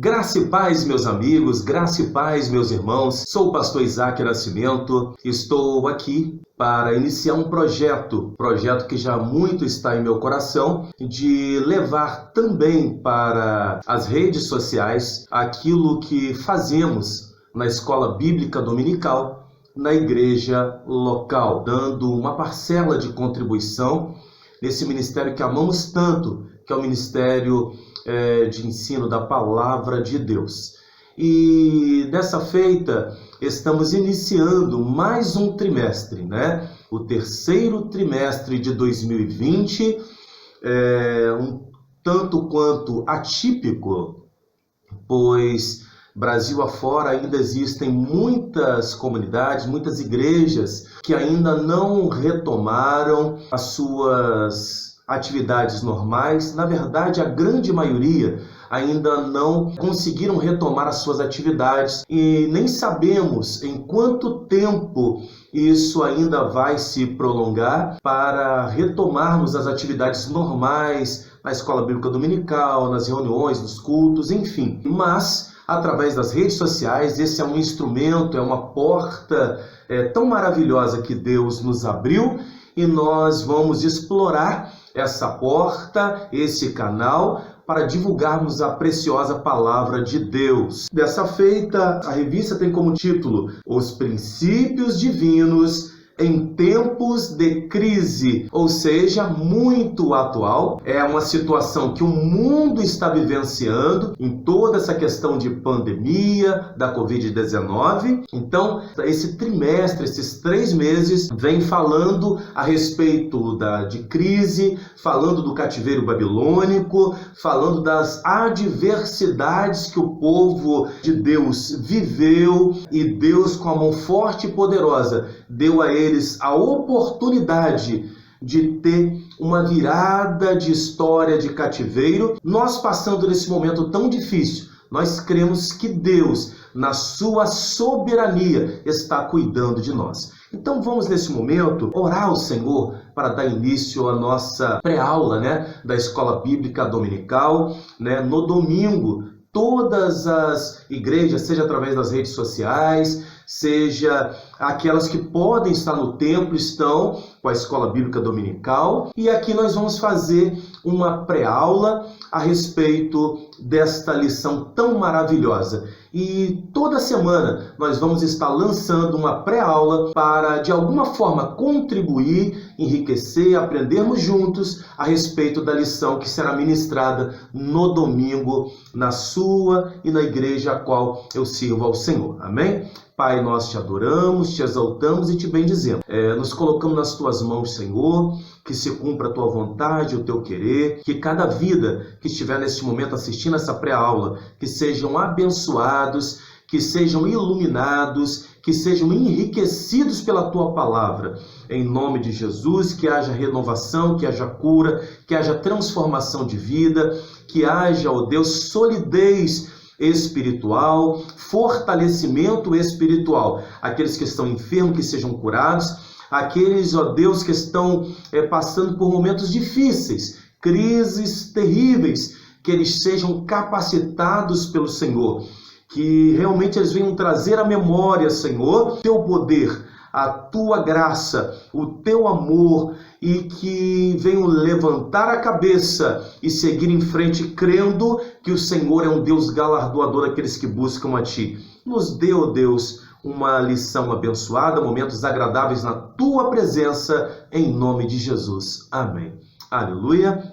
Graça e paz, meus amigos, graça e paz, meus irmãos. Sou o pastor Isaac Nascimento. Estou aqui para iniciar um projeto que já muito está em meu coração, de levar também para as redes sociais aquilo que fazemos na escola bíblica dominical, na igreja local, dando uma parcela de contribuição nesse ministério que amamos tanto, que é o ministério de ensino da palavra de Deus. E dessa feita, estamos iniciando mais um trimestre, né? O terceiro trimestre de 2020, um tanto quanto atípico, pois Brasil afora ainda existem muitas comunidades, muitas igrejas que ainda não retomaram as suas atividades normais. Na verdade, a grande maioria ainda não conseguiram retomar as suas atividades e nem sabemos em quanto tempo isso ainda vai se prolongar para retomarmos as atividades normais na escola bíblica dominical, nas reuniões, nos cultos, enfim. Mas através das redes sociais, esse é um instrumento, é uma porta tão maravilhosa que Deus nos abriu, e nós vamos explorar essa porta, esse canal, para divulgarmos a preciosa palavra de Deus. Dessa feita, a revista tem como título Os Princípios Divinos em Tempos de Crise, ou seja, muito atual. É uma situação que o mundo está vivenciando em toda essa questão de pandemia, da Covid-19. Então, esse trimestre, esses 3 meses, vem falando a respeito de crise, falando do cativeiro babilônico, falando das adversidades que o povo de Deus viveu, e Deus, com a mão forte e poderosa, deu a eles a oportunidade de ter uma virada de história de cativeiro. Nós, passando nesse momento tão difícil, nós cremos que Deus, na sua soberania, está cuidando de nós. Então vamos, nesse momento, orar ao Senhor para dar início à nossa pré-aula, da escola bíblica dominical. No domingo, todas as igrejas, seja através das redes sociais, seja aquelas que podem estar no templo, estão com a escola bíblica dominical. E aqui nós vamos fazer uma pré-aula a respeito desta lição tão maravilhosa. E toda semana nós vamos estar lançando uma pré-aula para, de alguma forma, contribuir, enriquecer, aprendermos juntos a respeito da lição que será ministrada no domingo, na sua e na igreja a qual eu sirvo ao Senhor. Amém? Pai, nós te adoramos, te exaltamos e te bendizemos. Nos colocamos nas tuas mãos, Senhor, que se cumpra a tua vontade, o teu querer, que cada vida que estiver neste momento assistindo essa pré-aula, que sejam abençoados, que sejam iluminados, que sejam enriquecidos pela tua palavra. Em nome de Jesus, que haja renovação, que haja cura, que haja transformação de vida, que haja, ó Deus, solidez espiritual, fortalecimento espiritual. Aqueles que estão enfermos, que sejam curados. Aqueles, ó Deus, que estão passando por momentos difíceis, crises terríveis, que eles sejam capacitados pelo Senhor. Que realmente eles venham trazer à memória, Senhor, teu poder, a tua graça, o teu amor, e que venham levantar a cabeça e seguir em frente, crendo que o Senhor é um Deus galardoador daqueles que buscam a ti. Nos dê, ó Deus, uma lição abençoada, momentos agradáveis na tua presença, em nome de Jesus. Amém. Aleluia.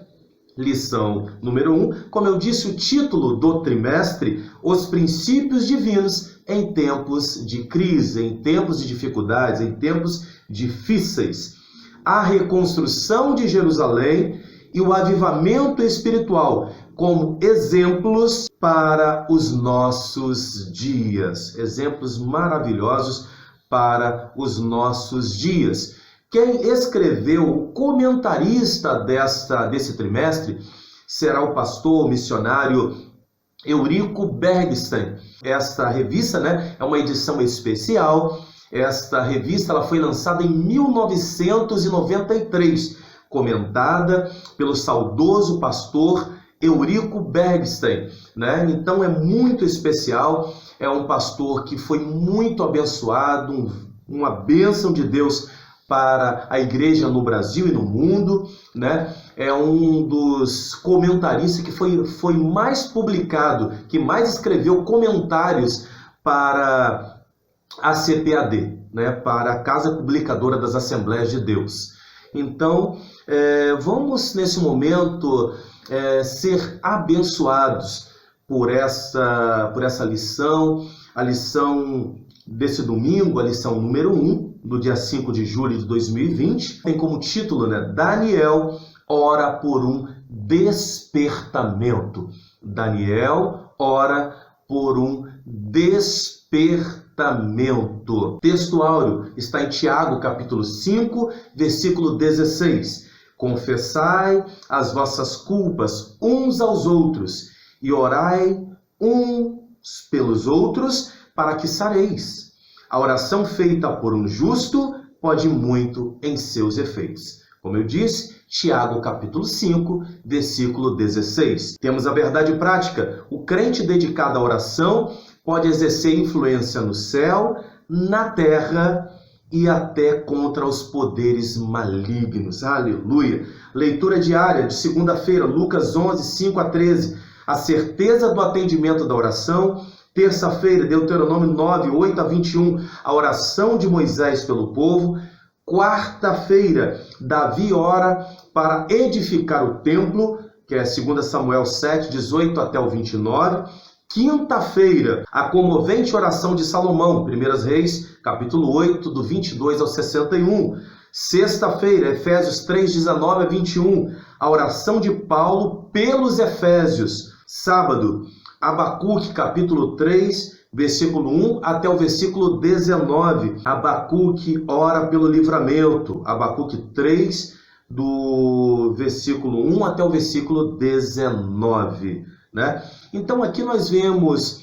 Lição número 1, como eu disse, o título do trimestre: Os Princípios Divinos em Tempos de Crise, em tempos de dificuldades, em tempos difíceis. A reconstrução de Jerusalém e o avivamento espiritual como exemplos para os nossos dias. Exemplos maravilhosos para os nossos dias. Quem escreveu, o comentarista desse trimestre, será o pastor missionário Eurico Bergstein. Esta revista, é uma edição especial. Esta revista ela foi lançada em 1993, comentada pelo saudoso pastor Eurico Bergstein, né? Então é muito especial, é um pastor que foi muito abençoado, uma bênção de Deus para a igreja no Brasil e no mundo, né? É um dos comentaristas que foi mais publicado, que mais escreveu comentários para a CPAD, né? Para a Casa Publicadora das Assembleias de Deus. Então, vamos nesse momento ser abençoados por essa lição, a lição desse domingo, a lição número 1, do dia 5 de julho de 2020, tem como título, né, Daniel ora por um despertamento. Daniel ora por um despertamento. O texto áureo está em Tiago, capítulo 5, versículo 16. Confessai as vossas culpas uns aos outros e orai uns pelos outros para que sareis. A oração feita por um justo pode muito em seus efeitos. Como eu disse, Tiago capítulo 5, versículo 16. Temos a verdade prática. O crente dedicado à oração pode exercer influência no céu, na terra e até contra os poderes malignos. Aleluia! Leitura diária de segunda-feira, Lucas 11, 5 a 13. A certeza do atendimento da oração. Terça-feira, Deuteronômio 9, 8 a 21, a oração de Moisés pelo povo. Quarta-feira, Davi ora para edificar o templo, que é 2 Samuel 7, 18 até o 29. Quinta-feira, a comovente oração de Salomão, 1 Reis, capítulo 8, do 22 ao 61. Sexta-feira, Efésios 3, 19 a 21, a oração de Paulo pelos Efésios. Sábado, Abacuque, capítulo 3, versículo 1 até o versículo 19. Abacuque ora pelo livramento. Abacuque 3, do versículo 1 até o versículo 19. Né? Então aqui nós vemos,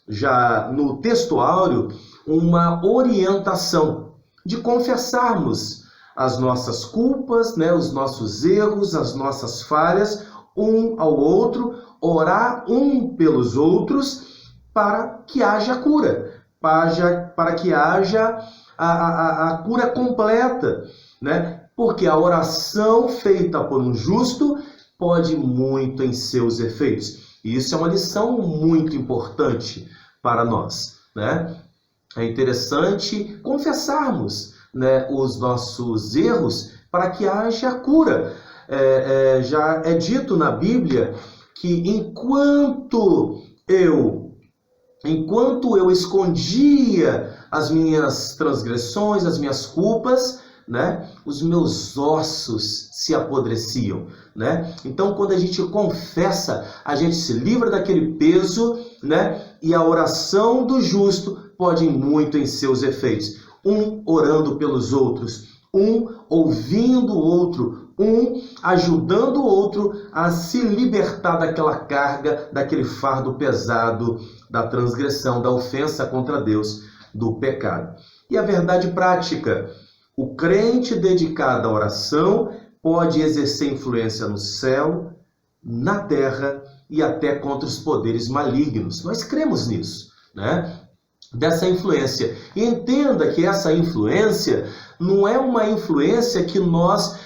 já no texto áureo, uma orientação de confessarmos as nossas culpas, né? Os nossos erros, as nossas falhas, um ao outro, orar um pelos outros para que haja cura, para que haja a cura completa, né? Porque a oração feita por um justo pode muito em seus efeitos. E isso é uma lição muito importante para nós, né? É interessante confessarmos, né, os nossos erros para que haja cura. Já é dito na Bíblia que enquanto eu escondia as minhas transgressões, as minhas culpas, né, os meus ossos se apodreciam, né? Então, quando a gente confessa, a gente se livra daquele peso, né? E a oração do justo pode muito em seus efeitos. Um orando pelos outros, um ouvindo o outro, um ajudando o outro a se libertar daquela carga, daquele fardo pesado, da transgressão, da ofensa contra Deus, do pecado. E a verdade prática: o crente dedicado à oração pode exercer influência no céu, na terra e até contra os poderes malignos. Nós cremos nisso, né? Dessa influência. E entenda que essa influência não é uma influência que nós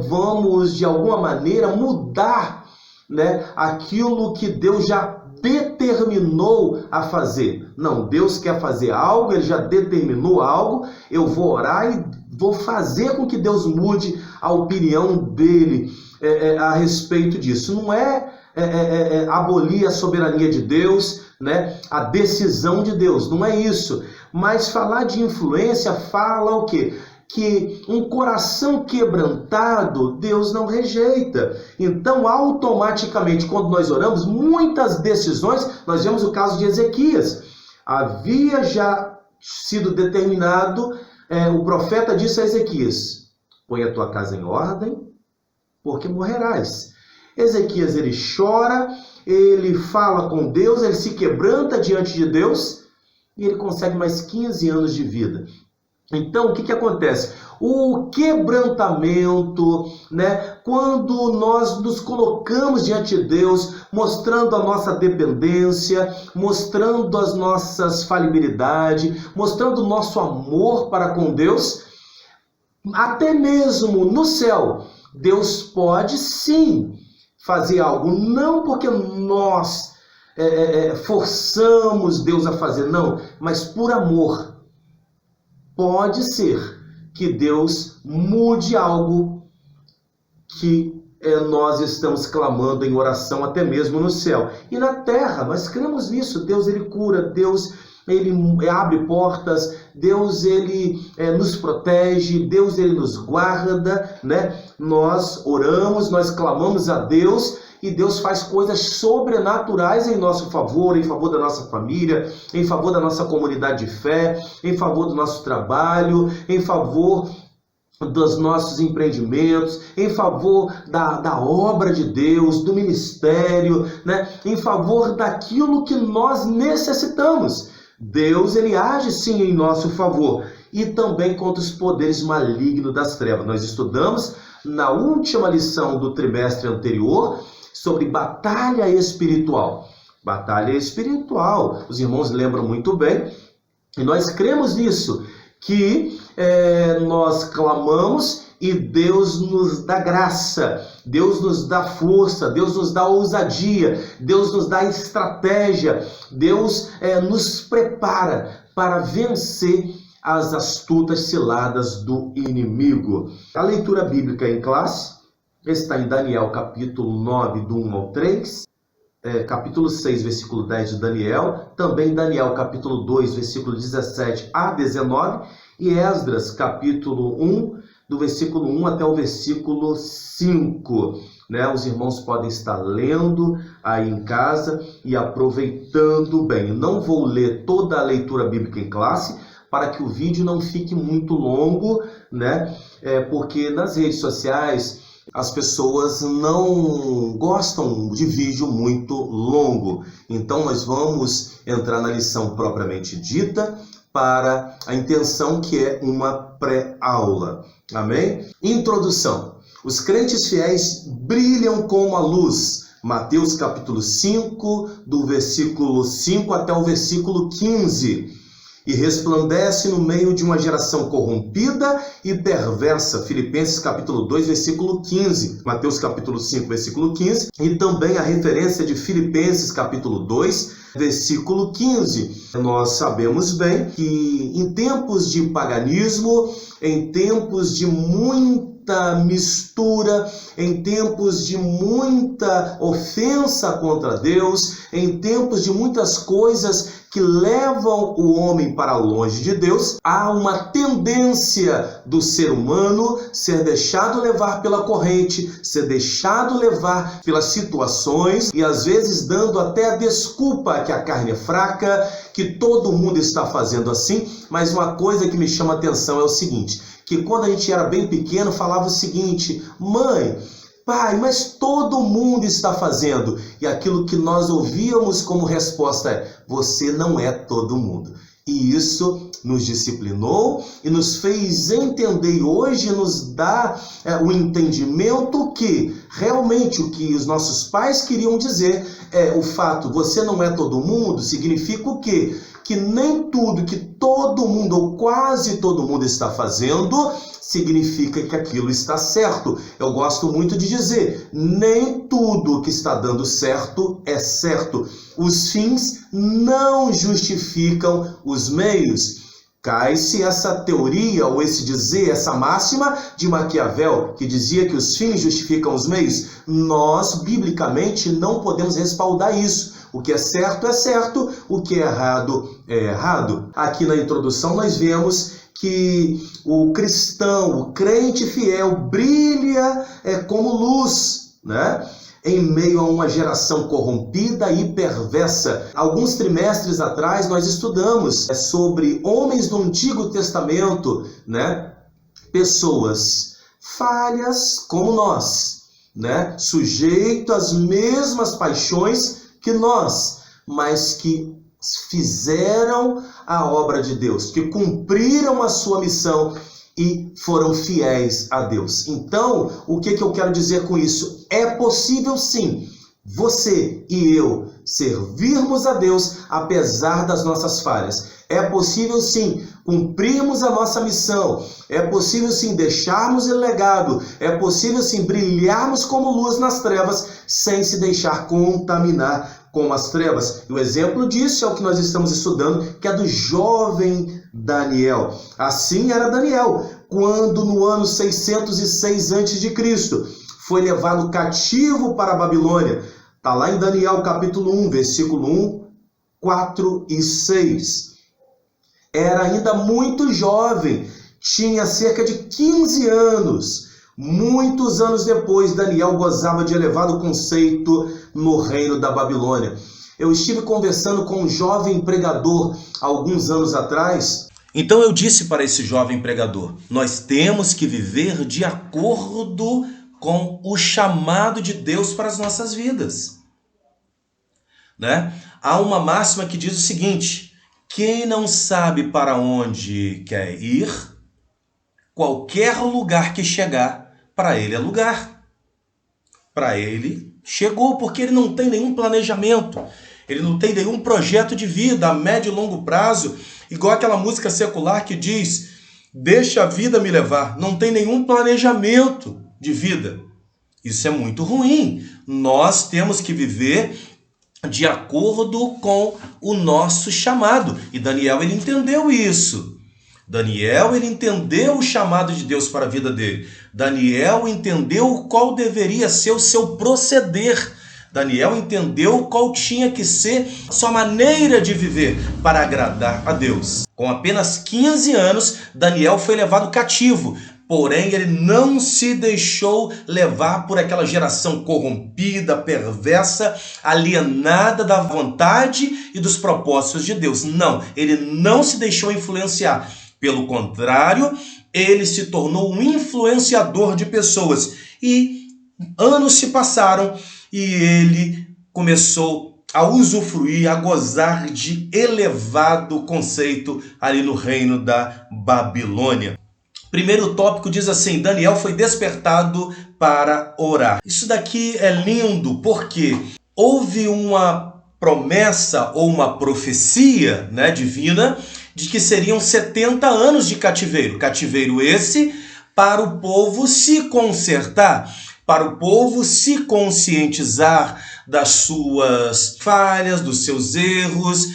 vamos, de alguma maneira, mudar, né, aquilo que Deus já determinou a fazer. Não, Deus quer fazer algo, Ele já determinou algo, eu vou orar e vou fazer com que Deus mude a opinião dele a respeito disso. Não é abolir a soberania de Deus, né? A decisão de Deus, não é isso. Mas falar de influência fala o quê? Que um coração quebrantado, Deus não rejeita. Então, automaticamente, quando nós oramos, muitas decisões, nós vemos o caso de Ezequias. Havia já sido determinado, o profeta disse a Ezequias: põe a tua casa em ordem, porque morrerás. Ezequias, ele chora, ele fala com Deus, ele se quebranta diante de Deus e ele consegue mais 15 anos de vida. Então, o que acontece? o quebrantamento, né? Quando nós nos colocamos diante de Deus, mostrando a nossa dependência, mostrando as nossas falibilidades, mostrando o nosso amor para com Deus, até mesmo no céu, Deus pode sim fazer algo, não porque nós forçamos Deus a fazer, não, mas por amor. Pode ser que Deus mude algo que nós estamos clamando em oração, até mesmo no céu. E na terra, nós cremos nisso. Deus, ele cura, Deus, ele abre portas, Deus, ele nos protege, Deus, ele nos guarda, né? Nós oramos, nós clamamos a Deus e Deus faz coisas sobrenaturais em nosso favor, em favor da nossa família, em favor da nossa comunidade de fé, em favor do nosso trabalho, em favor dos nossos empreendimentos, em favor da obra de Deus, do ministério, né? Em favor daquilo que nós necessitamos. Deus, ele age sim em nosso favor e também contra os poderes malignos das trevas. Nós estudamos na última lição do trimestre anterior sobre batalha espiritual. Batalha espiritual, os irmãos lembram muito bem, e nós cremos nisso, que nós clamamos e Deus nos dá graça, Deus nos dá força, Deus nos dá ousadia, Deus nos dá estratégia, Deus nos prepara para vencer as astutas ciladas do inimigo. A leitura bíblica em classe está em Daniel capítulo 9, do 1 ao 3, capítulo 6, versículo 10 de Daniel, também Daniel capítulo 2, versículo 17 a 19, e Esdras capítulo 1, do versículo 1 até o versículo 5. Né? Os irmãos podem estar lendo aí em casa e aproveitando bem. Não vou ler toda a leitura bíblica em classe, para que o vídeo não fique muito longo, né? Porque nas redes sociais as pessoas não gostam de vídeo muito longo. Então nós vamos entrar na lição propriamente dita, para a intenção que é uma pré-aula. Amém? Introdução. Os crentes fiéis brilham como a luz. Mateus capítulo 5, do versículo 5 até o versículo 15. E resplandece no meio de uma geração corrompida e perversa. Filipenses capítulo 2, versículo 15. Mateus capítulo 5, versículo 15. E também a referência de Filipenses capítulo 2, versículo 15. Nós sabemos bem que em tempos de paganismo, em tempos de muita mistura, em tempos de muita ofensa contra Deus, em tempos de muitas coisas que levam o homem para longe de Deus, há uma tendência do ser humano ser deixado levar pela corrente, ser deixado levar pelas situações e às vezes dando até a desculpa que a carne é fraca, que todo mundo está fazendo assim. Mas uma coisa que me chama a atenção é o seguinte, que quando a gente era bem pequeno falava o seguinte: mãe, pai, mas todo mundo está fazendo. E aquilo que nós ouvíamos como resposta é: você não é todo mundo. E isso nos disciplinou e nos fez entender, e hoje nos dá o entendimento que realmente o que os nossos pais queriam dizer é o fato: você não é todo mundo, significa o quê? Que nem tudo que todo mundo ou quase todo mundo está fazendo significa que aquilo está certo. Eu gosto muito de dizer, nem tudo que está dando certo é certo. Os fins não justificam os meios. Cai-se essa teoria, ou esse dizer, essa máxima de Maquiavel, que dizia que os fins justificam os meios. Nós, biblicamente, não podemos respaldar isso. O que é certo, o que é errado. Aqui na introdução nós vemos que o cristão, o crente fiel, brilha como luz, né? Em meio a uma geração corrompida e perversa. Alguns trimestres atrás nós estudamos sobre homens do Antigo Testamento, né? Pessoas falhas como nós, né? Sujeito às mesmas paixões que nós, mas que fizeram a obra de Deus, que cumpriram a sua missão e foram fiéis a Deus. Então, o que eu quero dizer com isso? É possível sim, você e eu servirmos a Deus apesar das nossas falhas. É possível sim cumprirmos a nossa missão. É possível sim deixarmos o legado. É possível sim brilharmos como luz nas trevas sem se deixar contaminar com as trevas. E o exemplo disso é o que nós estamos estudando, que é do jovem Daniel. Assim era Daniel, quando no ano 606 a.C. foi levado cativo para a Babilônia. Está lá em Daniel capítulo 1, versículo 1, 4 e 6. Era ainda muito jovem, tinha cerca de 15 anos. Muitos anos depois, Daniel gozava de elevado conceito no reino da Babilônia. Eu estive conversando com um jovem pregador alguns anos atrás. Então eu disse para esse jovem pregador: nós temos que viver de acordo com o chamado de Deus para as nossas vidas. Né? Há uma máxima que diz o seguinte: quem não sabe para onde quer ir, qualquer lugar que chegar, para ele é lugar. Para ele chegou, porque ele não tem nenhum planejamento, ele não tem nenhum projeto de vida a médio e longo prazo, igual aquela música secular que diz: deixa a vida me levar. Não tem nenhum planejamento de vida. Isso é muito ruim. Nós temos que viver de acordo com o nosso chamado. E Daniel, ele entendeu isso. Daniel, ele entendeu o chamado de Deus para a vida dele. Daniel entendeu qual deveria ser o seu proceder. Daniel entendeu qual tinha que ser a sua maneira de viver para agradar a Deus. Com apenas 15 anos, Daniel foi levado cativo. Porém, ele não se deixou levar por aquela geração corrompida, perversa, alienada da vontade e dos propósitos de Deus. Não, ele não se deixou influenciar. Pelo contrário, ele se tornou um influenciador de pessoas. E anos se passaram e ele começou a usufruir, a gozar de elevado conceito ali no reino da Babilônia. Primeiro tópico diz assim: Daniel foi despertado para orar. Isso daqui é lindo porque houve uma promessa ou uma profecia, divina, de que seriam 70 anos de cativeiro. Cativeiro esse para o povo se consertar, para o povo se conscientizar das suas falhas, dos seus erros,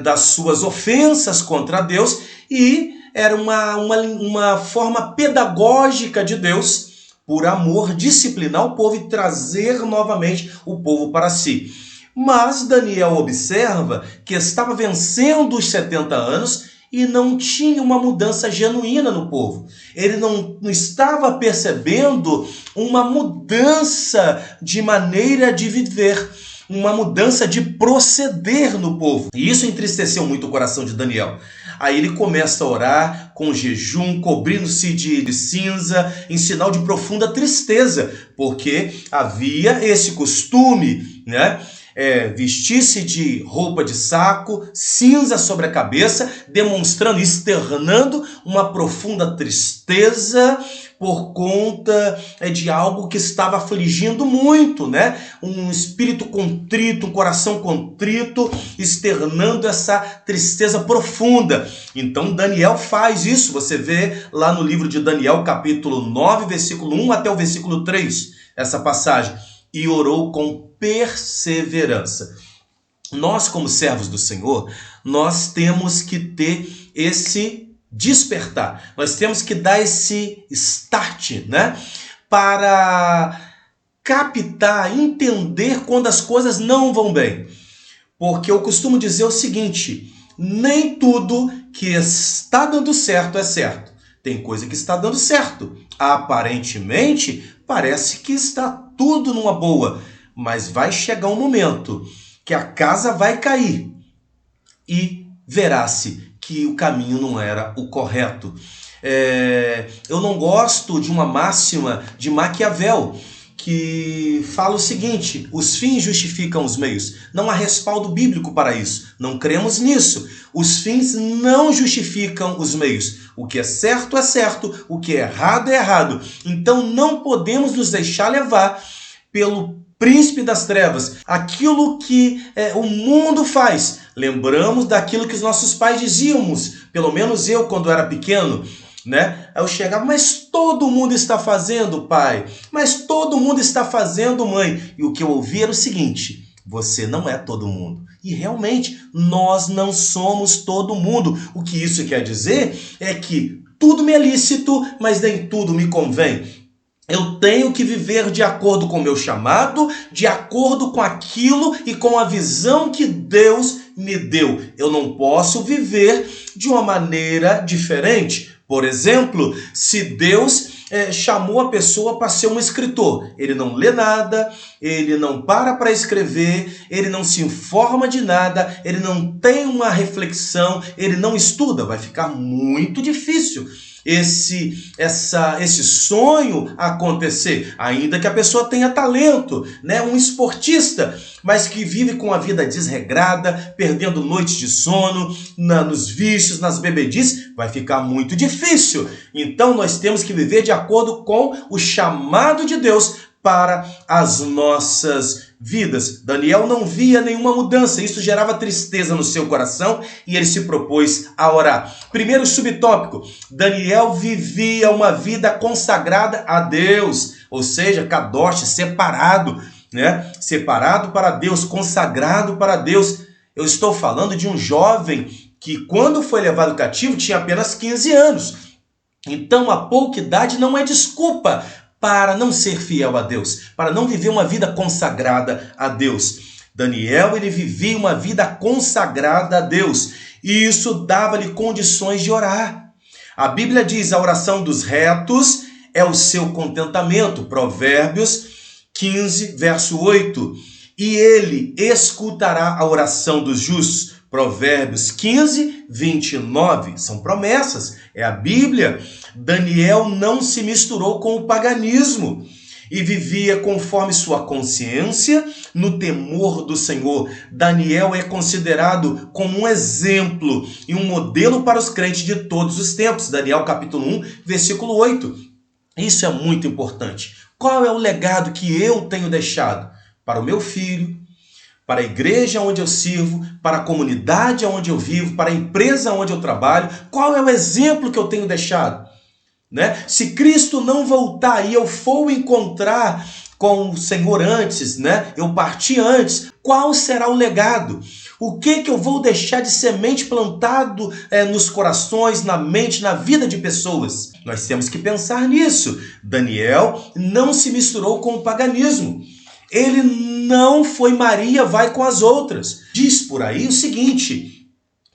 das suas ofensas contra Deus, e era uma forma pedagógica de Deus, por amor, disciplinar o povo e trazer novamente o povo para si. Mas Daniel observa que estava vencendo os 70 anos e não tinha uma mudança genuína no povo. Ele não estava percebendo uma mudança de maneira de viver, uma mudança de proceder no povo. E isso entristeceu muito o coração de Daniel. Aí ele começa a orar com jejum, cobrindo-se de cinza, em sinal de profunda tristeza, porque havia esse costume, vestir-se de roupa de saco, cinza sobre a cabeça, demonstrando, externando uma profunda tristeza por conta de algo que estava afligindo muito, um espírito contrito, um coração contrito, externando essa tristeza profunda. Então Daniel faz isso, você vê lá no livro de Daniel, capítulo 9, versículo 1 até o versículo 3, essa passagem. E orou com perseverança. Nós, como servos do Senhor, nós temos que ter esse despertar. Nós temos que dar esse start, para captar, entender quando as coisas não vão bem. Porque eu costumo dizer o seguinte: nem tudo que está dando certo é certo. Tem coisa que está dando certo. Aparentemente, parece que está tudo numa boa, mas vai chegar um momento que a casa vai cair e verá-se que o caminho não era o correto. Eu não gosto de uma máxima de Maquiavel, que fala o seguinte: os fins justificam os meios. Não há respaldo bíblico para isso. Não cremos nisso. Os fins não justificam os meios. O que é certo, o que é errado. Então não podemos nos deixar levar pelo príncipe das trevas. Aquilo que o mundo faz. Lembramos daquilo que os nossos pais dizíamos. Pelo menos eu, quando era pequeno, né? Eu chegava: mas todo mundo está fazendo, pai. Mas todo mundo está fazendo, mãe. E o que eu ouvi era o seguinte: você não é todo mundo. E realmente, nós não somos todo mundo. O que isso quer dizer é que tudo me é lícito, mas nem tudo me convém. Eu tenho que viver de acordo com o meu chamado, de acordo com aquilo e com a visão que Deus me deu. Eu não posso viver de uma maneira diferente. Por exemplo, se Deus chamou a pessoa para ser um escritor, ele não lê nada, ele não para escrever, ele não se informa de nada, ele não tem uma reflexão, ele não estuda, vai ficar muito difícil esse sonho acontecer, ainda que a pessoa tenha talento, né? Um esportista, mas que vive com a vida desregrada, perdendo noites de sono, nos vícios, nas bebedices, vai ficar muito difícil. Então nós temos que viver de acordo com o chamado de Deus para as nossas vidas. Daniel não via nenhuma mudança, isso gerava tristeza no seu coração e ele se propôs a orar. Primeiro subtópico: Daniel vivia uma vida consagrada a Deus, ou seja, kadosh, separado, né? Separado para Deus, consagrado para Deus. Eu estou falando de um jovem que, quando foi levado cativo, tinha apenas 15 anos. Então a pouca idade não é desculpa para não ser fiel a Deus, para não viver uma vida consagrada a Deus. Daniel, ele vivia uma vida consagrada a Deus, e isso dava-lhe condições de orar. A Bíblia diz: a oração dos retos é o seu contentamento. Provérbios 15, verso 8. E ele escutará a oração dos justos. Provérbios 15, 29. São promessas, é a Bíblia. Daniel não se misturou com o paganismo e vivia conforme sua consciência, no temor do Senhor. Daniel é considerado como um exemplo e um modelo para os crentes de todos os tempos. Daniel capítulo 1, versículo 8. Isso é muito importante. Qual é o legado que eu tenho deixado para o meu filho, para a igreja onde eu sirvo, para a comunidade onde eu vivo, para a empresa onde eu trabalho? Qual é o exemplo que eu tenho deixado? Né? Se Cristo não voltar e eu for encontrar com o Senhor antes, né? Eu parti antes, qual será o legado? O que eu vou deixar de semente plantado nos corações, na mente, na vida de pessoas? Nós temos que pensar nisso. Daniel não se misturou com o paganismo. Ele não foi Maria, vai com as outras. Diz por aí o seguinte,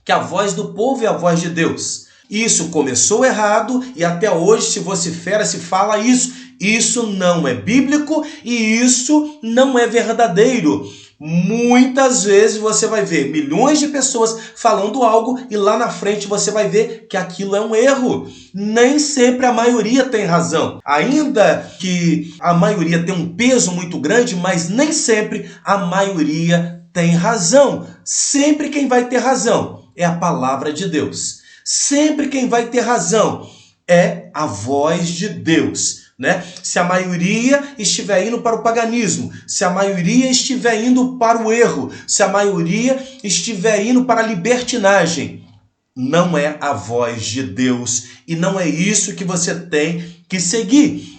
que a voz do povo é a voz de Deus. Isso começou errado e até hoje se vocifera, se fala isso. Isso não é bíblico e isso não é verdadeiro. Muitas vezes você vai ver milhões de pessoas falando algo e lá na frente você vai ver que aquilo é um erro. Nem sempre a maioria tem razão. Ainda que a maioria tem um peso muito grande, mas nem sempre a maioria tem razão. Sempre quem vai ter razão é a palavra de Deus. Sempre quem vai ter razão é a voz de Deus. Né? Se a maioria estiver indo para o paganismo, se a maioria estiver indo para o erro, se a maioria estiver indo para a libertinagem, não é a voz de Deus e não é isso que você tem que seguir.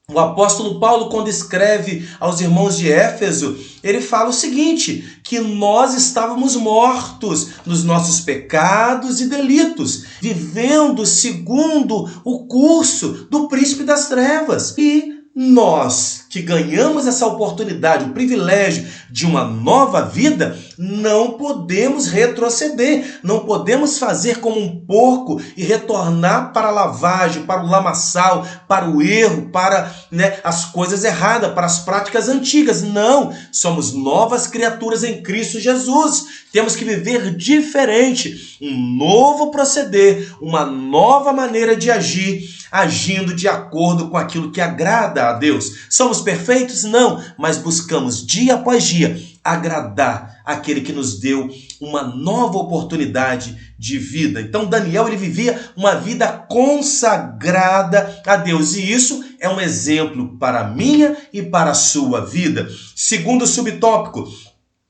O apóstolo Paulo, quando escreve aos irmãos de Éfeso, ele fala o seguinte, que nós estávamos mortos nos nossos pecados e delitos, vivendo segundo o curso do príncipe das trevas. E nós que ganhamos essa oportunidade, o privilégio de uma nova vida, não podemos retroceder, não podemos fazer como um porco e retornar para a lavagem, para o lamaçal, para o erro, para as coisas erradas, para as práticas antigas. Não, somos novas criaturas em Cristo Jesus. Temos que viver diferente, um novo proceder, uma nova maneira de agir. agindo de acordo com aquilo que agrada a Deus. Somos perfeitos? Não, mas buscamos dia após dia agradar aquele que nos deu uma nova oportunidade de vida. Então Daniel, ele vivia uma vida consagrada a Deus, e isso é um exemplo para a minha e para a sua vida. Segundo subtópico,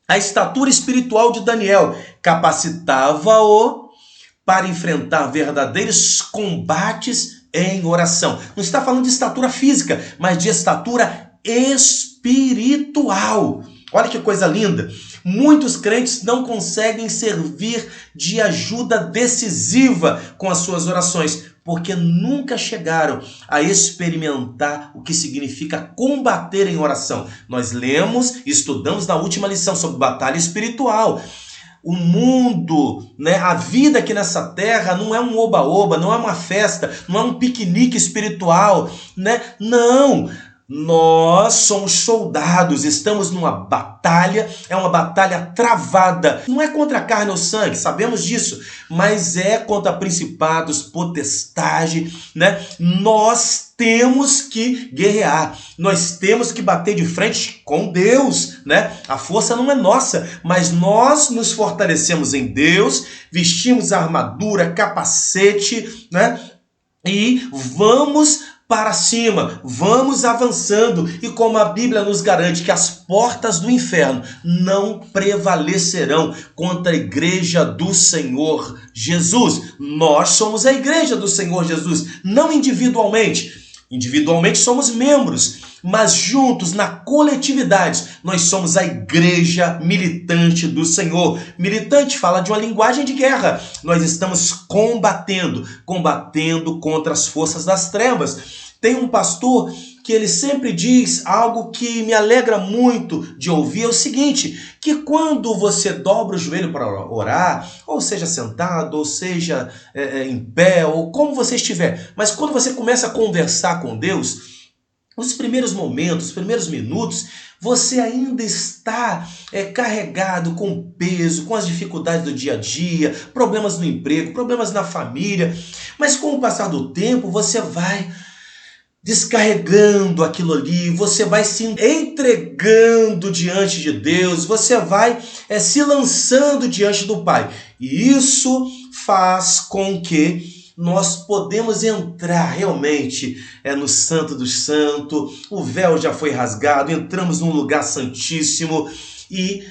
a estatura espiritual de Daniel capacitava-o para enfrentar verdadeiros combates em oração. Não está falando de estatura física, mas de estatura espiritual. Olha que coisa linda. Muitos crentes não conseguem servir de ajuda decisiva com as suas orações, porque nunca chegaram a experimentar o que significa combater em oração. Nós lemos e estudamos na última lição sobre batalha espiritual. O mundo, a vida aqui nessa terra não é um oba-oba, não é uma festa, não é um piquenique espiritual, Não! Nós somos soldados, estamos numa batalha, é uma batalha travada. Não é contra a carne ou sangue, sabemos disso, mas é contra principados, potestade, Nós temos que guerrear, nós temos que bater de frente com Deus, A força não é nossa, mas nós nos fortalecemos em Deus, vestimos a armadura, capacete, E vamos para cima, vamos avançando, e como a Bíblia nos garante que as portas do inferno não prevalecerão contra a igreja do Senhor Jesus. Nós somos a igreja do Senhor Jesus, não individualmente. Individualmente somos membros, mas juntos, na coletividade, nós somos a igreja militante do Senhor. Militante fala de uma linguagem de guerra. Nós estamos combatendo contra as forças das trevas. Tem um pastor que ele sempre diz algo que me alegra muito de ouvir, é o seguinte, que quando você dobra o joelho para orar, ou seja sentado, ou seja em pé, ou como você estiver, mas quando você começa a conversar com Deus, os primeiros momentos, os primeiros minutos, você ainda está carregado com peso, com as dificuldades do dia a dia, problemas no emprego, problemas na família, mas com o passar do tempo você vai descarregando aquilo ali, você vai se entregando diante de Deus, você vai se lançando diante do Pai. E isso faz com que nós podemos entrar realmente no Santo dos Santos, o véu já foi rasgado, entramos num lugar santíssimo e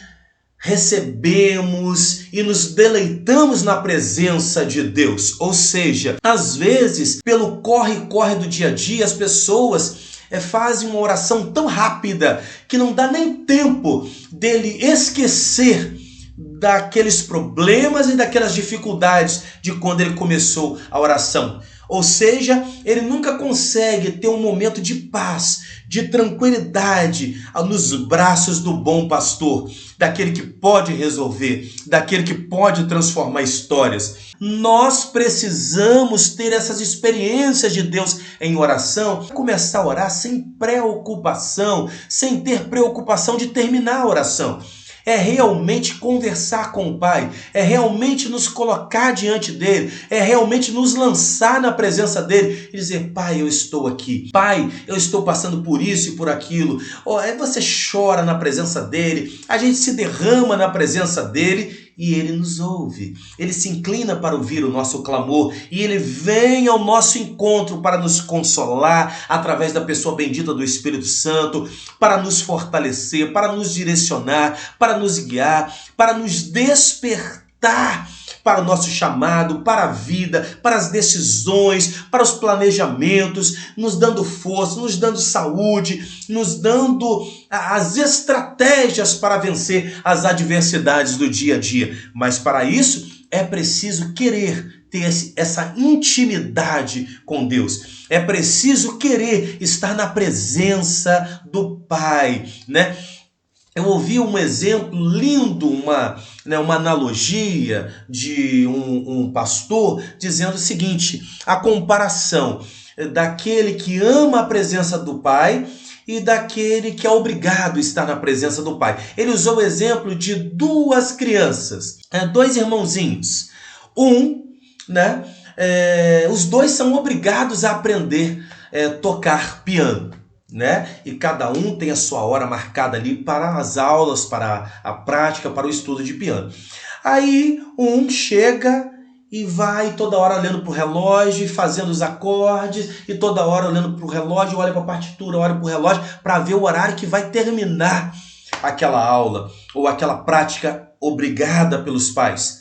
recebemos e nos deleitamos na presença de Deus. Ou seja, às vezes, pelo corre-corre do dia a dia, as pessoas fazem uma oração tão rápida que não dá nem tempo dele esquecer daqueles problemas e daquelas dificuldades de quando ele começou a oração. Ou seja, ele nunca consegue ter um momento de paz, de tranquilidade nos braços do bom pastor, daquele que pode resolver, daquele que pode transformar histórias. Nós precisamos ter essas experiências de Deus em oração, começar a orar sem preocupação, sem ter preocupação de terminar a oração. É realmente conversar com o Pai, é realmente nos colocar diante dele, é realmente nos lançar na presença dele e dizer: Pai, eu estou aqui, Pai, eu estou passando por isso e por aquilo. Aí você chora na presença dele, a gente se derrama na presença dele e ele nos ouve. Ele se inclina para ouvir o nosso clamor e ele vem ao nosso encontro para nos consolar através da pessoa bendita do Espírito Santo, para nos fortalecer, para nos direcionar, para nos guiar, para nos despertar para o nosso chamado, para a vida, para as decisões, para os planejamentos, nos dando força, nos dando saúde, nos dando as estratégias para vencer as adversidades do dia a dia. Mas para isso é preciso querer ter essa intimidade com Deus. É preciso querer estar na presença do Pai, Eu ouvi um exemplo lindo, uma analogia de um pastor dizendo o seguinte: a comparação daquele que ama a presença do Pai e daquele que é obrigado a estar na presença do Pai. Ele usou o exemplo de duas crianças, dois irmãozinhos. Um, os dois são obrigados a aprender tocar piano, né? E cada um tem a sua hora marcada ali para as aulas, para a prática, para o estudo de piano. Aí um chega e vai toda hora olhando para o relógio, fazendo os acordes, e toda hora olhando para o relógio, olha para a partitura, olha para o relógio, para ver o horário que vai terminar aquela aula, ou aquela prática obrigada pelos pais.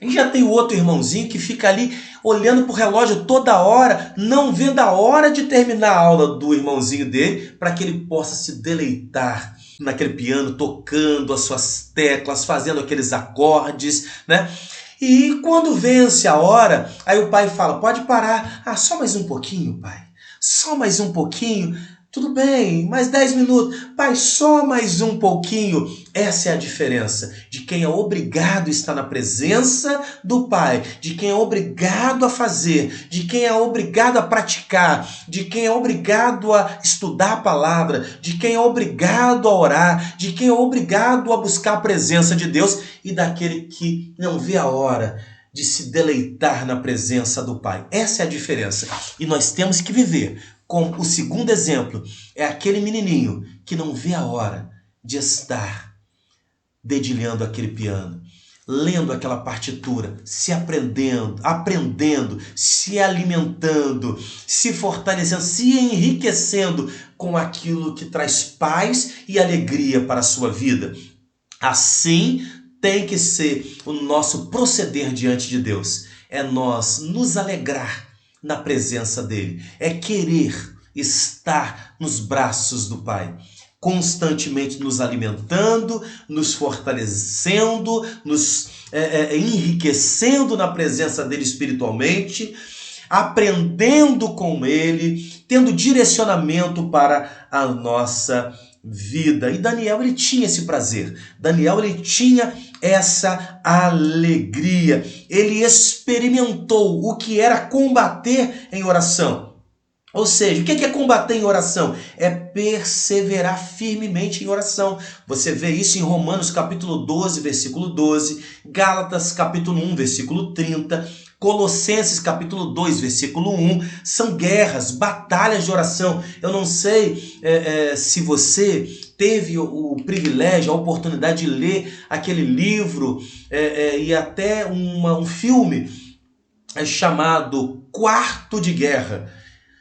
E já tem o outro irmãozinho que fica ali olhando para o relógio toda hora, não vendo a hora de terminar a aula do irmãozinho dele, para que ele possa se deleitar naquele piano, tocando as suas teclas, fazendo aqueles acordes, né? E quando vence a hora, aí o pai fala, pode parar. Ah, só mais um pouquinho, pai. Só mais um pouquinho. Tudo bem, mais 10 minutos. Pai, só mais um pouquinho. Essa é a diferença de quem é obrigado a estar na presença do Pai, de quem é obrigado a fazer, de quem é obrigado a praticar, de quem é obrigado a estudar a palavra, de quem é obrigado a orar, de quem é obrigado a buscar a presença de Deus e daquele que não vê a hora de se deleitar na presença do Pai. Essa é a diferença. E nós temos que viver. Com o segundo exemplo, é aquele menininho que não vê a hora de estar dedilhando aquele piano, lendo aquela partitura, se aprendendo, se alimentando, se fortalecendo, se enriquecendo com aquilo que traz paz e alegria para a sua vida. Assim tem que ser o nosso proceder diante de Deus. É nós nos alegrar na presença dele, é querer estar nos braços do Pai, constantemente nos alimentando, nos fortalecendo, nos enriquecendo na presença dele espiritualmente, aprendendo com ele, tendo direcionamento para a nossa vida. E Daniel, ele tinha esse prazer. Daniel, ele tinha essa alegria. Ele experimentou o que era combater em oração. Ou seja, o que é combater em oração? É perseverar firmemente em oração. Você vê isso em Romanos capítulo 12, versículo 12, Gálatas capítulo 1, versículo 30, Colossenses capítulo 2, versículo 1, são guerras, batalhas de oração. Eu não sei se você teve o privilégio, a oportunidade de ler aquele livro e até um filme chamado Quarto de Guerra.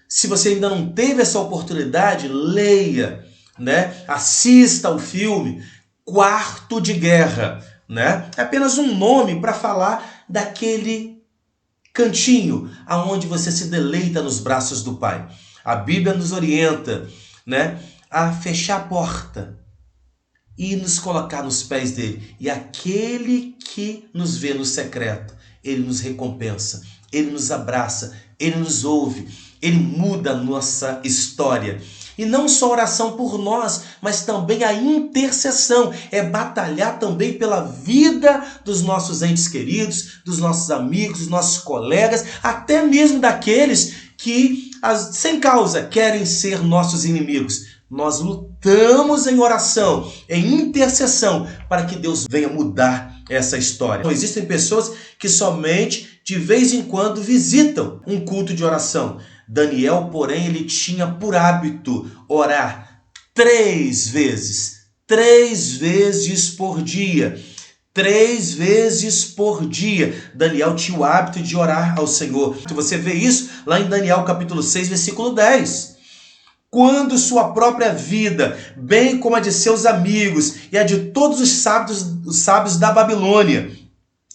Se você ainda não teve essa oportunidade, leia, né? Assista ao filme Quarto de Guerra, né? É apenas um nome para falar daquele cantinho aonde você se deleita nos braços do Pai. A Bíblia nos orienta, né, a fechar a porta e nos colocar nos pés dele. E aquele que nos vê no secreto, ele nos recompensa, ele nos abraça, ele nos ouve, ele muda a nossa história. E não só oração por nós, mas também a intercessão. É batalhar também pela vida dos nossos entes queridos, dos nossos amigos, dos nossos colegas, até mesmo daqueles que, sem causa, querem ser nossos inimigos. Nós lutamos em oração, em intercessão, para que Deus venha mudar essa história. Então, existem pessoas que somente de vez em quando visitam um culto de oração. Daniel, porém, ele tinha por hábito orar 3 vezes por dia. 3 vezes por dia. Daniel tinha o hábito de orar ao Senhor. Você vê isso lá em Daniel capítulo 6, versículo 10. Quando sua própria vida, bem como a de seus amigos e a de todos os sábios da Babilônia,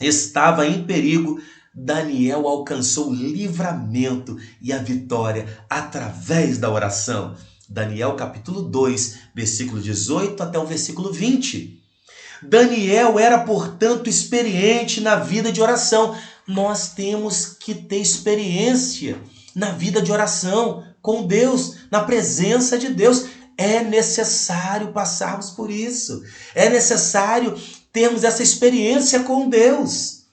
estava em perigo, Daniel alcançou o livramento e a vitória através da oração. Daniel capítulo 2, versículo 18 até o versículo 20. Daniel era, portanto, experiente na vida de oração. Nós temos que ter experiência na vida de oração com Deus, na presença de Deus. É necessário passarmos por isso. É necessário termos essa experiência com Deus.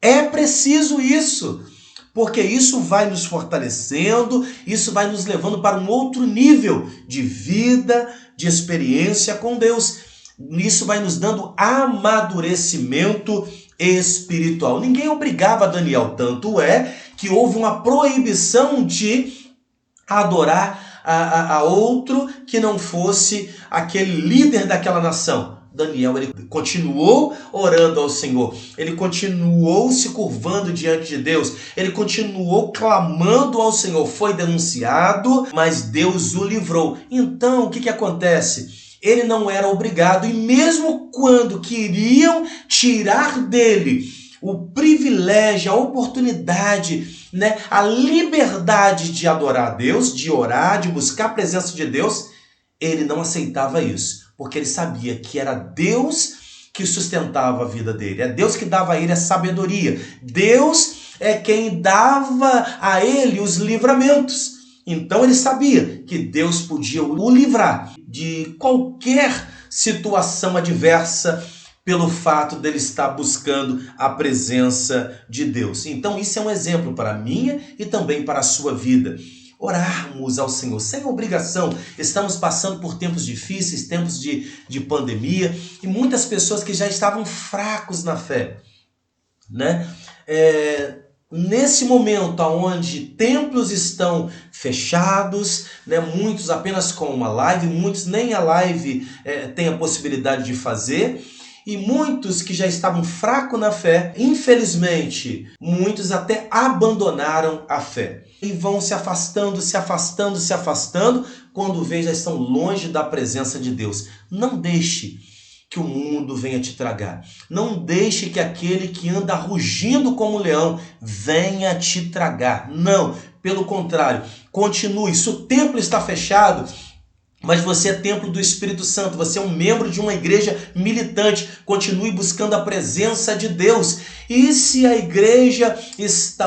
É preciso isso, porque isso vai nos fortalecendo, isso vai nos levando para um outro nível de vida, de experiência com Deus. Isso vai nos dando amadurecimento espiritual. Ninguém obrigava Daniel, tanto é que houve uma proibição de adorar a outro que não fosse aquele líder daquela nação. Daniel, ele continuou orando ao Senhor, ele continuou se curvando diante de Deus, ele continuou clamando ao Senhor. Foi denunciado, mas Deus o livrou. Então, o que acontece? Ele não era obrigado, e mesmo quando queriam tirar dele o privilégio, a oportunidade, a liberdade de adorar a Deus, de orar, de buscar a presença de Deus, ele não aceitava isso. Porque ele sabia que era Deus que sustentava a vida dele. É Deus que dava a ele a sabedoria. Deus é quem dava a ele os livramentos. Então ele sabia que Deus podia o livrar de qualquer situação adversa pelo fato dele estar buscando a presença de Deus. Então isso é um exemplo para a minha e também para a sua vida. Orarmos ao Senhor, sem obrigação. Estamos passando por tempos difíceis, tempos de pandemia, e muitas pessoas que já estavam fracos na fé, nesse momento onde templos estão fechados, muitos apenas com uma live, muitos nem a live têm a possibilidade de fazer, e muitos que já estavam fracos na fé, infelizmente, muitos até abandonaram a fé. E vão se afastando, quando vê já estão longe da presença de Deus. Não deixe que o mundo venha te tragar. Não deixe que aquele que anda rugindo como um leão venha te tragar. Não, pelo contrário, continue. Se o templo está fechado, mas você é templo do Espírito Santo, você é um membro de uma igreja militante, continue buscando a presença de Deus. E se a igreja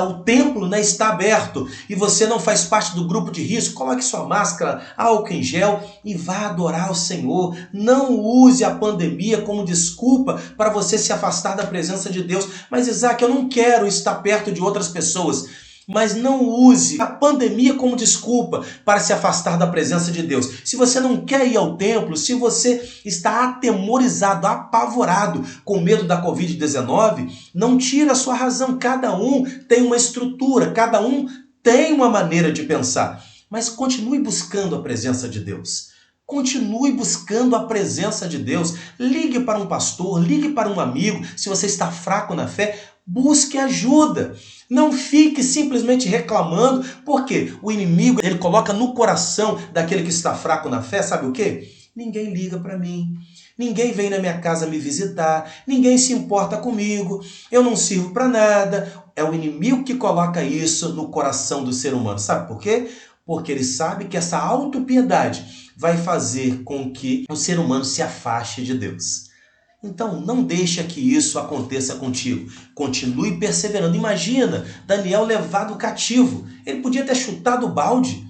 o templo está aberto e você não faz parte do grupo de risco, coloque sua máscara, álcool em gel e vá adorar o Senhor. Não use a pandemia como desculpa para você se afastar da presença de Deus. Mas Isaac, eu não quero estar perto de outras pessoas. Mas não use a pandemia como desculpa para se afastar da presença de Deus. Se você não quer ir ao templo, se você está atemorizado, apavorado, com medo da Covid-19, não tira a sua razão. Cada um tem uma estrutura, cada um tem uma maneira de pensar. Mas continue buscando a presença de Deus. Continue buscando a presença de Deus. Ligue para um pastor, ligue para um amigo. Se você está fraco na fé, busque ajuda. Não fique simplesmente reclamando, porque o inimigo ele coloca no coração daquele que está fraco na fé, sabe o quê? Ninguém liga para mim, ninguém vem na minha casa me visitar, ninguém se importa comigo, eu não sirvo para nada. É o inimigo que coloca isso no coração do ser humano. Sabe por quê? Porque ele sabe que essa autopiedade vai fazer com que o ser humano se afaste de Deus. Então, não deixa que isso aconteça contigo. Continue perseverando. Imagina Daniel levado cativo. Ele podia ter chutado o balde,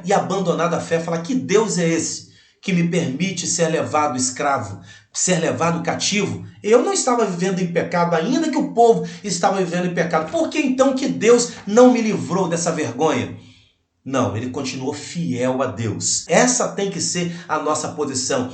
e abandonado a fé. Falar, que Deus é esse que me permite ser levado escravo, ser levado cativo? Eu não estava vivendo em pecado, ainda que o povo estava vivendo em pecado. Por que então que Deus não me livrou dessa vergonha? Não, ele continuou fiel a Deus. Essa tem que ser a nossa posição.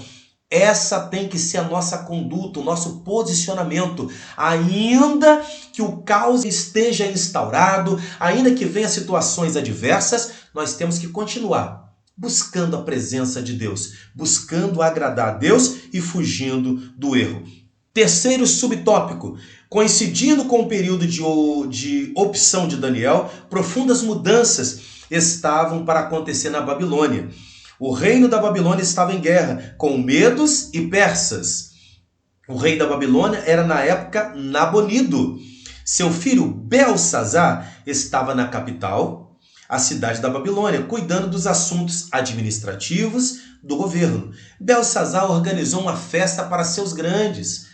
Essa tem que ser a nossa conduta, o nosso posicionamento. Ainda que o caos esteja instaurado, ainda que venham situações adversas, nós temos que continuar buscando a presença de Deus, buscando agradar a Deus e fugindo do erro. Terceiro subtópico, coincidindo com o período de opção de Daniel, profundas mudanças estavam para acontecer na Babilônia. O reino da Babilônia estava em guerra com medos e persas. O rei da Babilônia era, na época, Nabonido. Seu filho Belsazar estava na capital, a cidade da Babilônia, cuidando dos assuntos administrativos do governo. Belsazar organizou uma festa para seus grandes,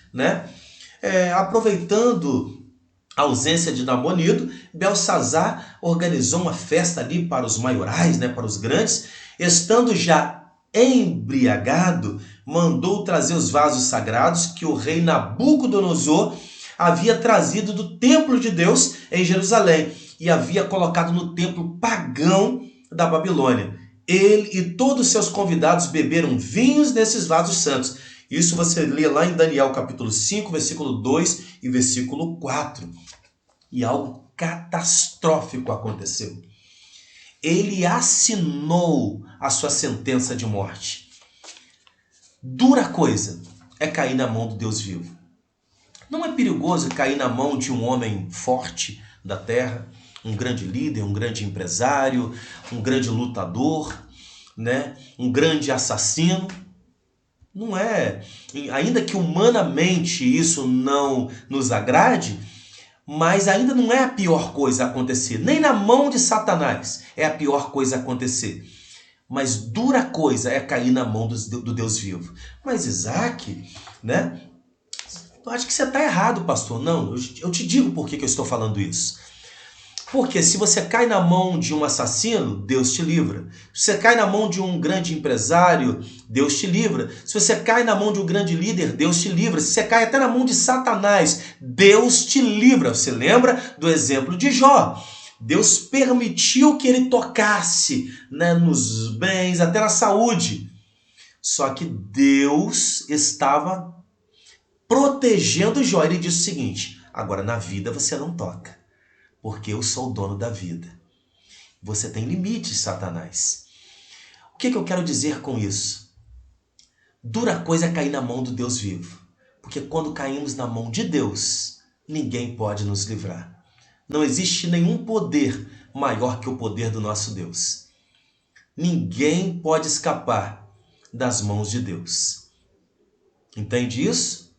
aproveitando a ausência de Nabonido, Belsazar organizou uma festa ali para os maiorais, para os grandes. Estando já embriagado, mandou trazer os vasos sagrados que o rei Nabucodonosor havia trazido do templo de Deus em Jerusalém e havia colocado no templo pagão da Babilônia. Ele e todos os seus convidados beberam vinhos desses vasos santos Isso você lê lá em Daniel capítulo 5, versículo 2 e versículo 4. E algo catastrófico aconteceu. Ele assinou a sua sentença de morte. Dura coisa é cair na mão do Deus vivo. Não é perigoso cair na mão de um homem forte da terra, um grande líder, um grande empresário, um grande lutador, né? Um grande assassino? Não é. Ainda que humanamente isso não nos agrade, mas ainda não é a pior coisa a acontecer. Nem na mão de Satanás é a pior coisa a acontecer. Mas dura coisa é cair na mão do Deus vivo. Mas Isaac, né? Eu acho que você está errado, pastor. Não, eu te digo por que eu estou falando isso. Porque se você cai na mão de um assassino, Deus te livra. Se você cai na mão de um grande empresário, Deus te livra. Se você cai na mão de um grande líder, Deus te livra. Se você cai até na mão de Satanás, Deus te livra. Você lembra do exemplo de Jó? Deus permitiu que ele tocasse, né, nos bens, até na saúde. Só que Deus estava protegendo Jó. Ele disse o seguinte: agora na vida você não toca, porque eu sou o dono da vida. Você tem limites, Satanás. O que eu quero dizer com isso? Dura coisa é cair na mão do Deus vivo. Porque quando caímos na mão de Deus, ninguém pode nos livrar. Não existe nenhum poder maior que o poder do nosso Deus. Ninguém pode escapar das mãos de Deus. Entende isso?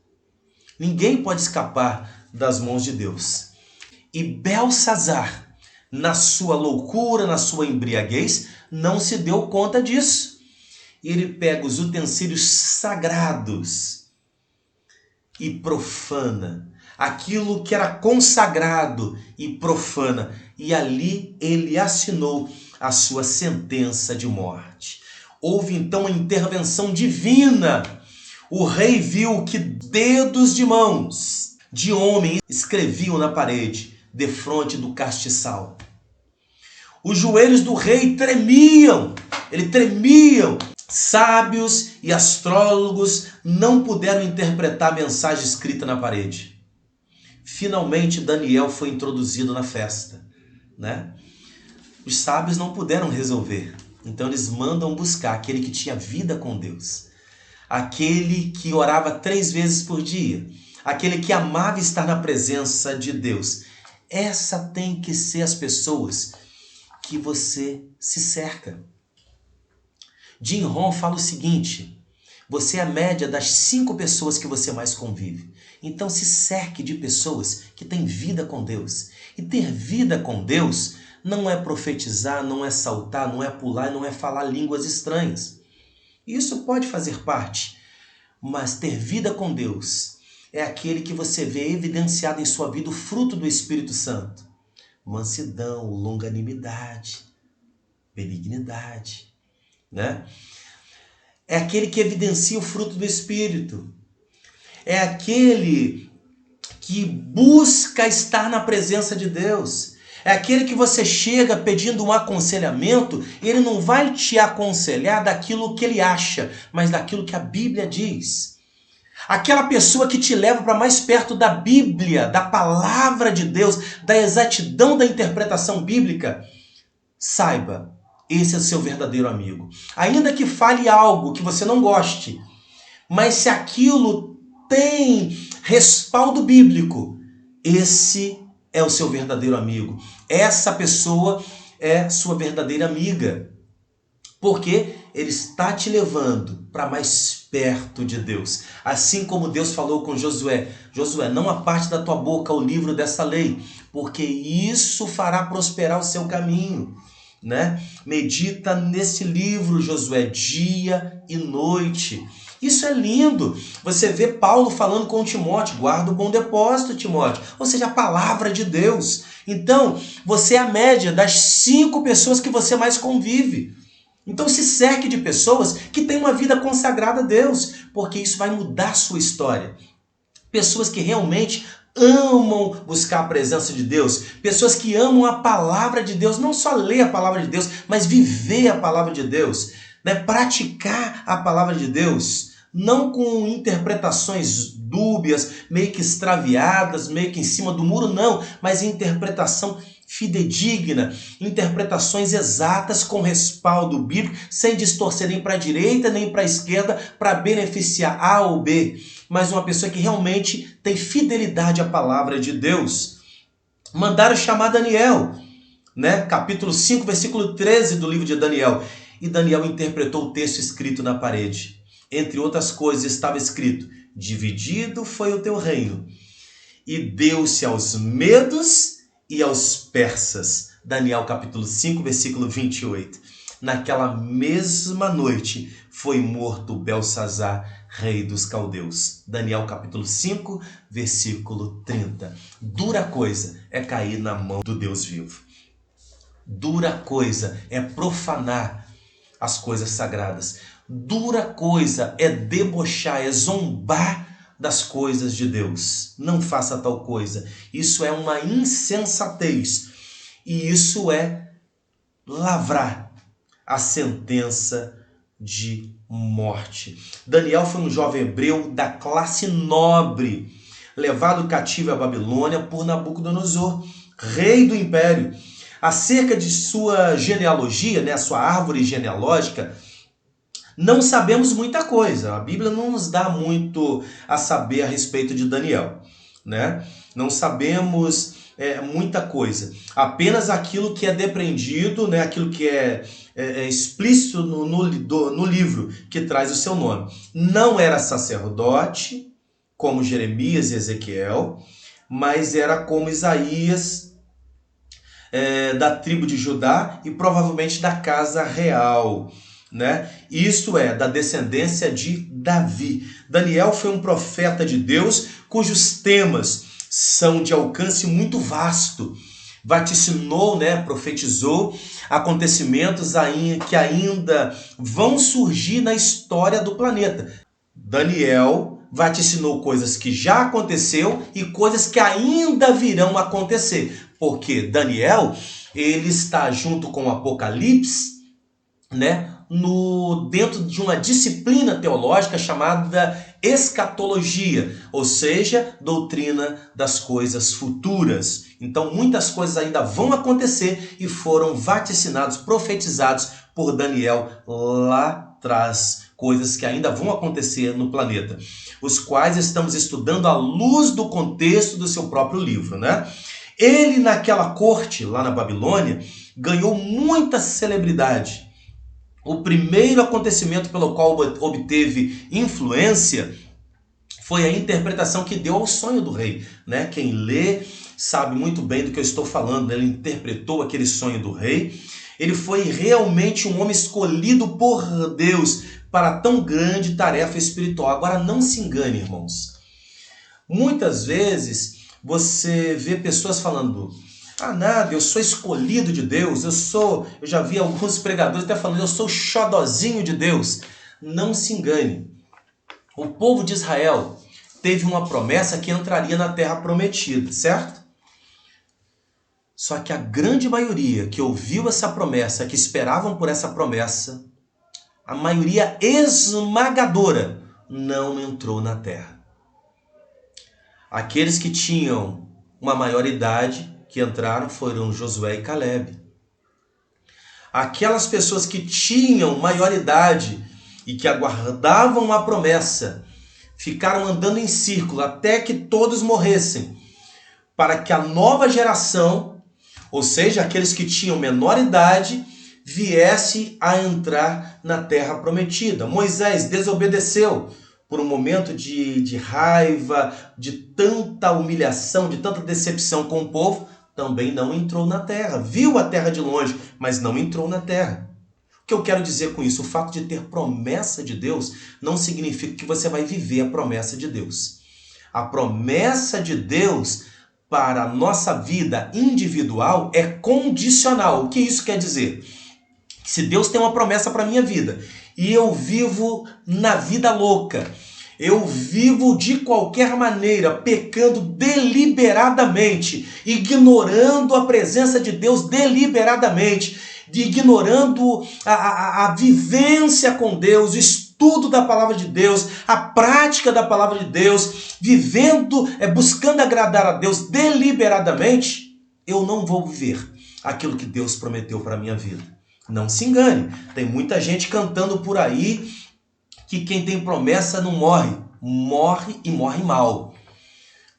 Ninguém pode escapar das mãos de Deus. E Belsazar, na sua loucura, na sua embriaguez, não se deu conta disso. Ele pega os utensílios sagrados e profana aquilo que era consagrado e profana. E ali ele assinou a sua sentença de morte. Houve então uma intervenção divina. O rei viu que dedos de mãos de homem escreviam na parede, defronte do castiçal. Os joelhos do rei tremiam, tremiam. Sábios e astrólogos não puderam interpretar a mensagem escrita na parede. Finalmente Daniel foi introduzido na festa, né? Os sábios não puderam resolver, então eles mandam buscar aquele que tinha vida com Deus, aquele que orava 3 vezes por dia, aquele que amava estar na presença de Deus. Essa tem que ser as pessoas que você se cerca. Jim Rohn fala o seguinte: você é a média das 5 pessoas que você mais convive. Então se cerque de pessoas que têm vida com Deus. E ter vida com Deus não é profetizar, não é saltar, não é pular, não é falar línguas estranhas. Isso pode fazer parte, mas ter vida com Deus é aquele que você vê evidenciado em sua vida o fruto do Espírito Santo. Mansidão, longanimidade, benignidade, né? É aquele que evidencia o fruto do Espírito. É aquele que busca estar na presença de Deus. É aquele que você chega pedindo um aconselhamento, ele não vai te aconselhar daquilo que ele acha, mas daquilo que a Bíblia diz. Aquela pessoa que te leva para mais perto da Bíblia, da palavra de Deus, da exatidão da interpretação bíblica. Saiba, esse é o seu verdadeiro amigo. Ainda que fale algo que você não goste, mas se aquilo tem respaldo bíblico, esse é o seu verdadeiro amigo. Essa pessoa é sua verdadeira amiga. Porque ele está te levando para mais perto de Deus. Assim como Deus falou com Josué: Josué, não aparte da tua boca o livro dessa lei, porque isso fará prosperar o seu caminho, né? Medita nesse livro, Josué, dia e noite. Isso é lindo. Você vê Paulo falando com Timóteo: guarda o bom depósito, Timóteo. Ou seja, a palavra de Deus. Então, você é a média das 5 pessoas que você mais convive. Então se cerque de pessoas que têm uma vida consagrada a Deus, porque isso vai mudar a sua história. Pessoas que realmente amam buscar a presença de Deus, pessoas que amam a palavra de Deus, não só ler a palavra de Deus, mas viver a palavra de Deus, né? Praticar a palavra de Deus. não com interpretações dúbias, meio que extraviadas, meio que em cima do muro, não, mas interpretação fidedigna, interpretações exatas com respaldo bíblico, sem distorcer nem para a direita nem para a esquerda, para beneficiar A ou B, mas uma pessoa que realmente tem fidelidade à palavra de Deus. Mandaram chamar Daniel, né? Capítulo 5, versículo 13 do livro de Daniel. E Daniel interpretou o texto escrito na parede. Entre outras coisas estava escrito: dividido foi o teu reino, e deu-se aos medos e aos persas. Daniel capítulo 5, versículo 28. Naquela mesma noite foi morto Belsazar, rei dos caldeus. Daniel capítulo 5, versículo 30. Dura coisa é cair na mão do Deus vivo. Dura coisa é profanar as coisas sagradas. Dura coisa é debochar, é zombar das coisas de Deus. Não faça tal coisa. Isso é uma insensatez. E isso é lavrar a sentença de morte. Daniel foi um jovem hebreu da classe nobre, levado cativo à Babilônia por Nabucodonosor, rei do império. Acerca de sua genealogia, né, a sua árvore genealógica, não sabemos muita coisa. A Bíblia não nos dá muito a saber a respeito de Daniel, né? Não sabemos muita coisa. Apenas aquilo que é depreendido, né? Aquilo que é explícito no livro que traz o seu nome. Não era sacerdote, como Jeremias e Ezequiel, mas era como Isaías, da tribo de Judá e provavelmente da casa real, né? Isto é, da descendência de Davi. Daniel foi um profeta de Deus cujos temas são de alcance muito vasto. Vaticinou, né, profetizou acontecimentos que ainda vão surgir na história do planeta. Daniel vaticinou coisas que já aconteceu e coisas que ainda virão acontecer. Porque Daniel, ele está junto com o Apocalipse, né, dentro de uma disciplina teológica chamada escatologia, ou seja, doutrina das coisas futuras. Então, muitas coisas ainda vão acontecer e foram vaticinados, profetizados por Daniel lá atrás. Coisas que ainda vão acontecer no planeta, os quais estamos estudando à luz do contexto do seu próprio livro, né? Ele, naquela corte, lá na Babilônia, ganhou muita celebridade. O primeiro acontecimento pelo qual obteve influência foi a interpretação que deu ao sonho do rei, né? Quem lê sabe muito bem do que eu estou falando, né? Ele interpretou aquele sonho do rei. Ele foi realmente um homem escolhido por Deus para tão grande tarefa espiritual. Agora, não se engane, irmãos. Muitas vezes você vê pessoas falando: ah, nada, eu sou escolhido de Deus, eu já vi alguns pregadores até falando, eu sou xodozinho de Deus. Não se engane. O povo de Israel teve uma promessa que entraria na terra prometida, certo? Só que a grande maioria que ouviu essa promessa, que esperavam por essa promessa, a maioria esmagadora não entrou na terra. Aqueles que tinham uma maior idade que entraram foram Josué e Calebe. Aquelas pessoas que tinham maioridade e que aguardavam a promessa ficaram andando em círculo até que todos morressem, para que a nova geração, ou seja, aqueles que tinham menor idade, viesse a entrar na terra prometida. Moisés desobedeceu por um momento de raiva, de tanta humilhação, de tanta decepção com o povo, também não entrou na terra. Viu a terra de longe, mas não entrou na terra. O que eu quero dizer com isso? O fato de ter promessa de Deus não significa que você vai viver a promessa de Deus. A promessa de Deus para a nossa vida individual é condicional. O que isso quer dizer? Se Deus tem uma promessa para a minha vida e eu vivo na vida louca, eu vivo de qualquer maneira, pecando deliberadamente, ignorando a presença de Deus deliberadamente, ignorando a vivência com Deus, o estudo da palavra de Deus, a prática da palavra de Deus, vivendo, buscando agradar a Deus deliberadamente, eu não vou viver aquilo que Deus prometeu para a minha vida. Não se engane, tem muita gente cantando por aí que quem tem promessa não morre. Morre e morre mal.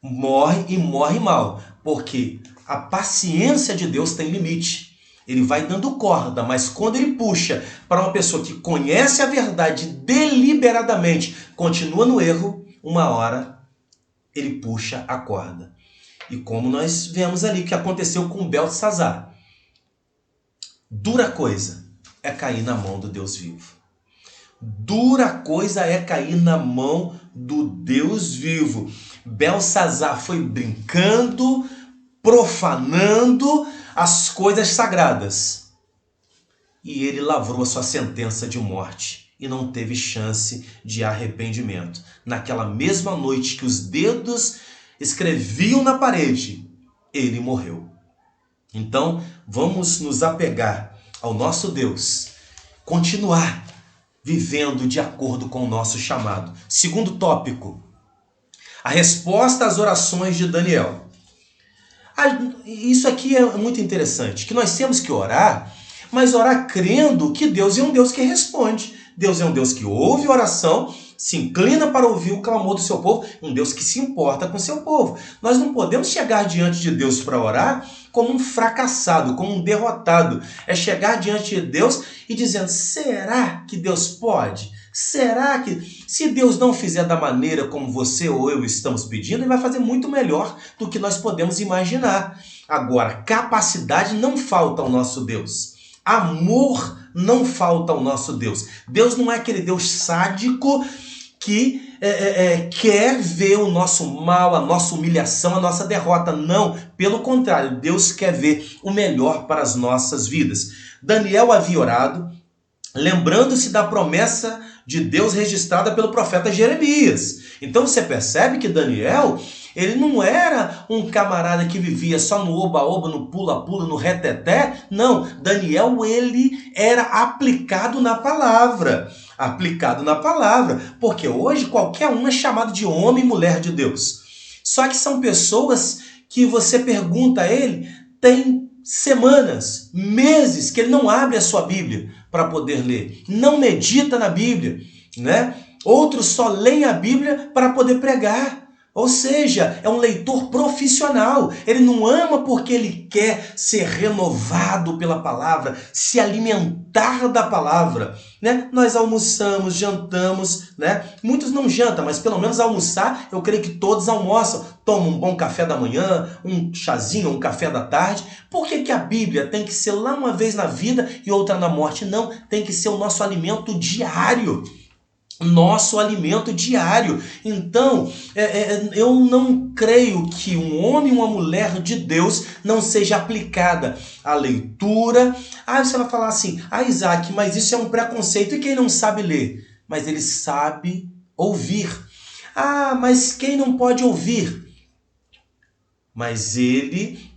Morre e morre mal. Porque a paciência de Deus tem limite. Ele vai dando corda, mas quando ele puxa para uma pessoa que conhece a verdade deliberadamente, continua no erro, uma hora ele puxa a corda. E como nós vemos ali que aconteceu com Beltesazar. Dura coisa é cair na mão do Deus vivo. Dura coisa é cair na mão do Deus vivo. Beltesazar foi brincando, profanando as coisas sagradas. E ele lavrou a sua sentença de morte e não teve chance de arrependimento. Naquela mesma noite que os dedos escreviam na parede, ele morreu. Então, vamos nos apegar ao nosso Deus, continuar vivendo de acordo com o nosso chamado. Segundo tópico, a resposta às orações de Daniel. Isso aqui é muito interessante, que nós temos que orar, mas orar crendo que Deus é um Deus que responde. Deus é um Deus que ouve oração, se inclina para ouvir o clamor do seu povo, um Deus que se importa com o seu povo. Nós não podemos chegar diante de Deus para orar como um fracassado, como um derrotado. É chegar diante de Deus e dizendo, será que Deus pode? Será que, se Deus não fizer da maneira como você ou eu estamos pedindo, Ele vai fazer muito melhor do que nós podemos imaginar. Agora, capacidade não falta ao nosso Deus. Amor não falta ao nosso Deus. Deus não é aquele Deus sádico que quer ver o nosso mal, a nossa humilhação, a nossa derrota. Não, pelo contrário, Deus quer ver o melhor para as nossas vidas. Daniel havia orado, lembrando-se da promessa de Deus registrada pelo profeta Jeremias. Então você percebe que Daniel, ele não era um camarada que vivia só no oba-oba, no pula-pula, no reteté. Não, Daniel, ele era aplicado na palavra. Aplicado na palavra. Porque hoje qualquer um é chamado de homem e mulher de Deus. Só que são pessoas que você pergunta a ele, tem semanas, meses, que ele não abre a sua Bíblia para poder ler. Não medita na Bíblia, né? Outros só leem a Bíblia para poder pregar. Ou seja, é um leitor profissional. Ele não ama porque ele quer ser renovado pela palavra, se alimentar da palavra, né? Nós almoçamos, jantamos, né? Muitos não jantam, mas pelo menos almoçar, eu creio que todos almoçam. Tomam um bom café da manhã, um chazinho, um café da tarde. Por que a Bíblia tem que ser lá uma vez na vida e outra na morte? Não, tem que ser o nosso alimento diário. Nosso alimento diário. Então, eu não creio que um homem e uma mulher de Deus não seja aplicada à leitura. Você vai falar assim, Isaac, mas isso é um preconceito, e quem não sabe ler? Mas ele sabe ouvir. Mas quem não pode ouvir? Mas ele,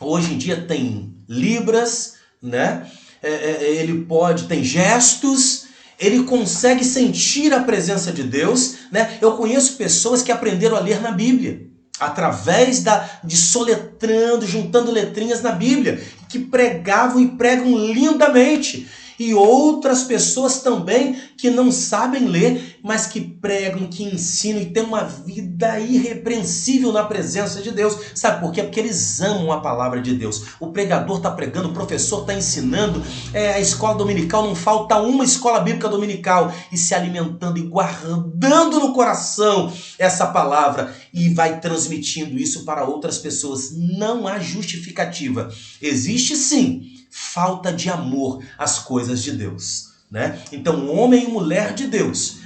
hoje em dia, tem libras, né? Ele tem gestos. Ele consegue sentir a presença de Deus, né? Eu conheço pessoas que aprenderam a ler na Bíblia, através de soletrando, juntando letrinhas na Bíblia, que pregavam e pregam lindamente. E outras pessoas também que não sabem ler, mas que pregam, que ensinam e têm uma vida irrepreensível na presença de Deus. Sabe por quê? Porque eles amam a palavra de Deus. O pregador está pregando, o professor está ensinando, a escola dominical, não falta uma escola bíblica dominical, e se alimentando e guardando no coração essa palavra e vai transmitindo isso para outras pessoas. Não há justificativa. Existe sim falta de amor às coisas de Deus, né? Então, homem e mulher de Deus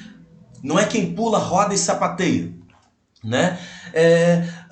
não é quem pula, roda e sapateia, né?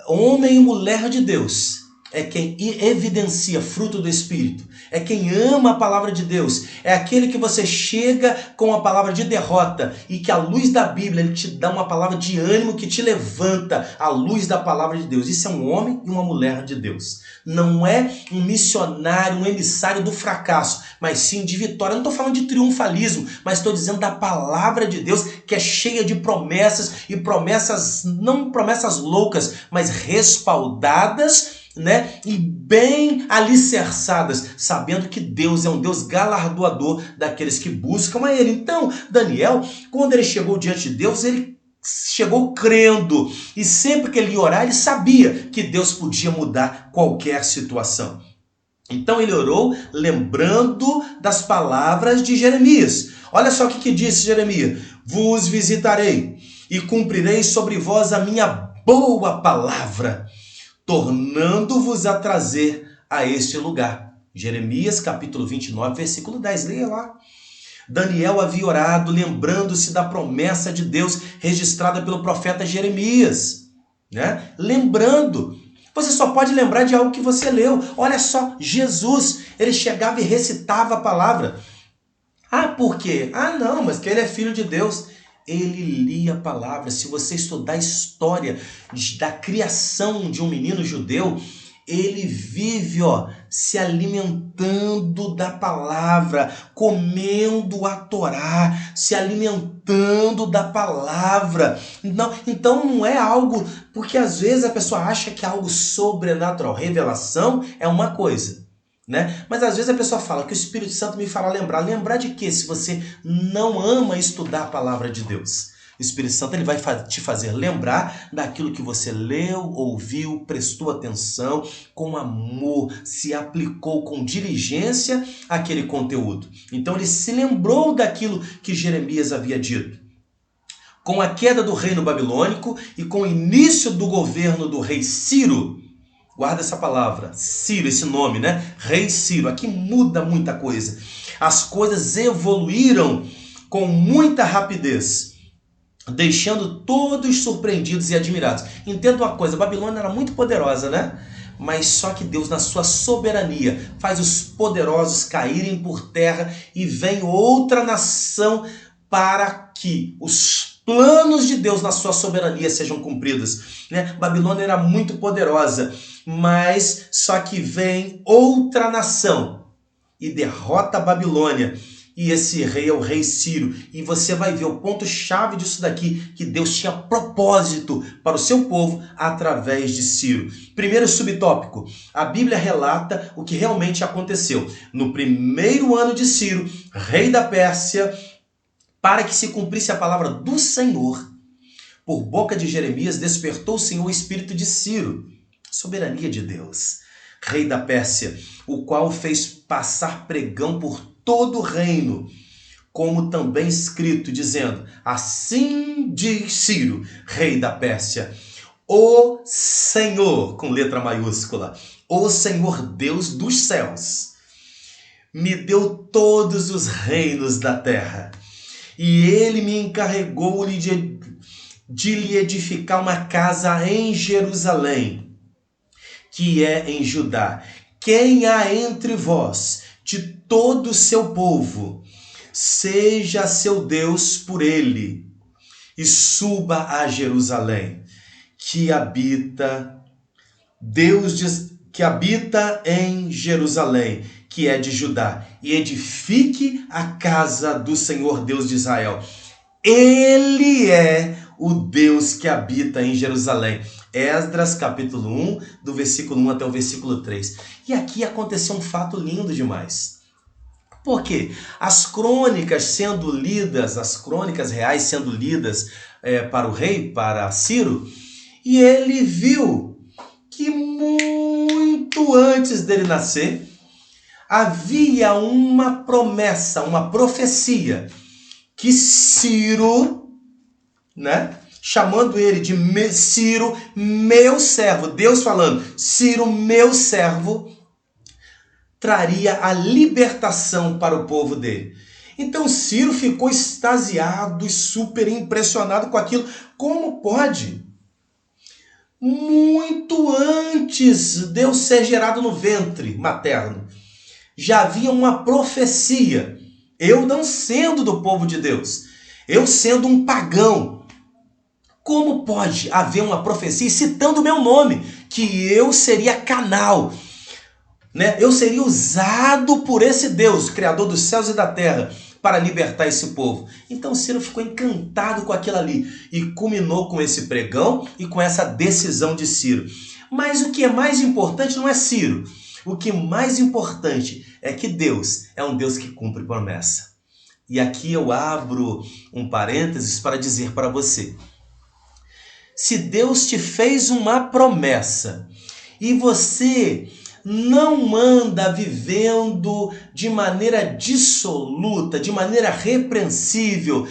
Homem e mulher de Deus é quem evidencia fruto do Espírito, é quem ama a palavra de Deus, é aquele que você chega com a palavra de derrota e que à luz da Bíblia ele te dá uma palavra de ânimo que te levanta à luz da palavra de Deus. Isso é um homem e uma mulher de Deus. Não é um missionário, um emissário do fracasso, mas sim de vitória. Eu não estou falando de triunfalismo, mas estou dizendo da palavra de Deus que é cheia de promessas e promessas, não promessas loucas, mas respaldadas, né, e bem alicerçadas, sabendo que Deus é um Deus galardoador daqueles que buscam a Ele. Então, Daniel, quando ele chegou diante de Deus, ele chegou crendo, e sempre que ele ia orar, ele sabia que Deus podia mudar qualquer situação. Então ele orou lembrando das palavras de Jeremias. Olha só o que disse Jeremias: vos visitarei e cumprirei sobre vós a minha boa palavra, tornando-vos a trazer a este lugar. Jeremias capítulo 29, versículo 10, leia lá. Daniel havia orado lembrando-se da promessa de Deus registrada pelo profeta Jeremias, né? Lembrando. Você só pode lembrar de algo que você leu. Olha só, Jesus, ele chegava e recitava a palavra. Ah, por quê? Ah, não, mas que ele é filho de Deus. Ele lia a palavra. Se você estudar a história da criação de um menino judeu, ele vive, se alimentando da palavra, comendo a Torá, se alimentando da palavra. Então não é algo, porque às vezes a pessoa acha que é algo sobrenatural. Revelação é uma coisa, né? Mas às vezes a pessoa fala que o Espírito Santo me fará lembrar. Lembrar de quê? Se você não ama estudar a palavra de Deus. O Espírito Santo ele vai te fazer lembrar daquilo que você leu, ouviu, prestou atenção, com amor, se aplicou com diligência àquele conteúdo. Então ele se lembrou daquilo que Jeremias havia dito. Com a queda do reino babilônico e com o início do governo do rei Ciro, guarda essa palavra, Ciro, esse nome, né? Rei Ciro, aqui muda muita coisa. As coisas evoluíram com muita rapidez, deixando todos surpreendidos e admirados. Entenda uma coisa, a Babilônia era muito poderosa, né? Mas só que Deus, na sua soberania, faz os poderosos caírem por terra e vem outra nação para que os planos de Deus na sua soberania sejam cumpridos, né? Babilônia era muito poderosa, mas só que vem outra nação e derrota a Babilônia. E esse rei é o rei Ciro. E você vai ver o ponto-chave disso daqui, que Deus tinha propósito para o seu povo através de Ciro. Primeiro subtópico, a Bíblia relata o que realmente aconteceu. No primeiro ano de Ciro, rei da Pérsia, para que se cumprisse a palavra do Senhor, por boca de Jeremias, despertou o Senhor o espírito de Ciro. Soberania de Deus. Rei da Pérsia, o qual fez passar pregão por todo o reino, como também escrito, dizendo: assim diz Ciro, rei da Pérsia, o Senhor, com letra maiúscula, o Senhor Deus dos céus, me deu todos os reinos da terra, e ele me encarregou de lhe edificar uma casa em Jerusalém, que é em Judá. Quem há entre vós de todo o seu povo, seja seu Deus por ele, e suba a Jerusalém, que habita em Jerusalém, que é de Judá, e edifique a casa do Senhor Deus de Israel. Ele é o Deus que habita em Jerusalém. Esdras, capítulo 1, do versículo 1 até o versículo 3. E aqui aconteceu um fato lindo demais. Por quê? As crônicas reais sendo lidas para o rei, para Ciro, e ele viu que muito antes dele nascer, havia uma promessa, uma profecia, que Ciro, né? Chamando ele de Ciro, meu servo, Deus falando, Ciro, meu servo, traria a libertação para o povo dele. Então Ciro ficou extasiado e super impressionado com aquilo. Como pode? Muito antes de eu ser gerado no ventre materno, já havia uma profecia. Eu não sendo do povo de Deus, eu sendo um pagão, como pode haver uma profecia citando o meu nome, que eu seria canal, né? Eu seria usado por esse Deus, Criador dos céus e da terra, para libertar esse povo. Então Ciro ficou encantado com aquilo ali e culminou com esse pregão e com essa decisão de Ciro. Mas o que é mais importante não é Ciro. O que é mais importante é que Deus é um Deus que cumpre promessa. E aqui eu abro um parênteses para dizer para você: se Deus te fez uma promessa e você não anda vivendo de maneira dissoluta, de maneira repreensível,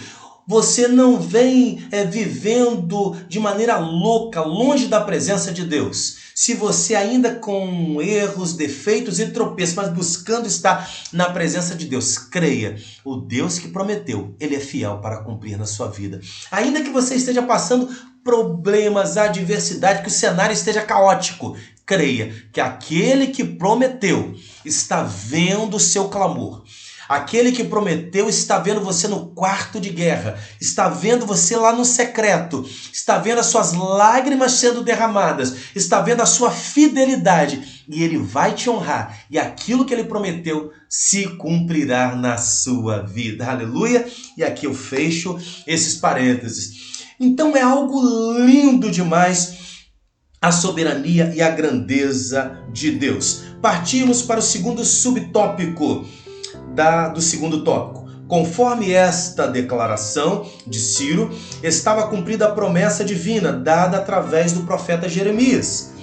você não vem vivendo de maneira louca, longe da presença de Deus. Se você ainda com erros, defeitos e tropeços, mas buscando estar na presença de Deus, creia, o Deus que prometeu, Ele é fiel para cumprir na sua vida. Ainda que você esteja passando problemas, adversidade, que o cenário esteja caótico, creia que aquele que prometeu está vendo o seu clamor. Aquele que prometeu está vendo você no quarto de guerra, está vendo você lá no secreto, está vendo as suas lágrimas sendo derramadas, está vendo a sua fidelidade e Ele vai te honrar e aquilo que Ele prometeu se cumprirá na sua vida. Aleluia! E aqui eu fecho esses parênteses. Então é algo lindo demais a soberania e a grandeza de Deus. Partimos para o segundo subtópico do segundo tópico. Conforme esta declaração de Ciro, estava cumprida a promessa divina dada através do profeta Jeremias.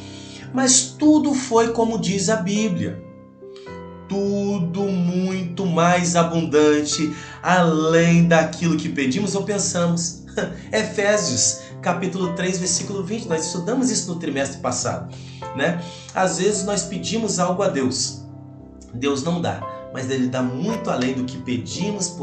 Mas tudo foi como diz a Bíblia. Tudo muito mais abundante, além daquilo que pedimos ou pensamos. Efésios, capítulo 3, versículo 20. Nós estudamos isso no trimestre passado, né? Às vezes nós pedimos algo a Deus. Deus não dá, mas Ele dá muito além do que pedimos,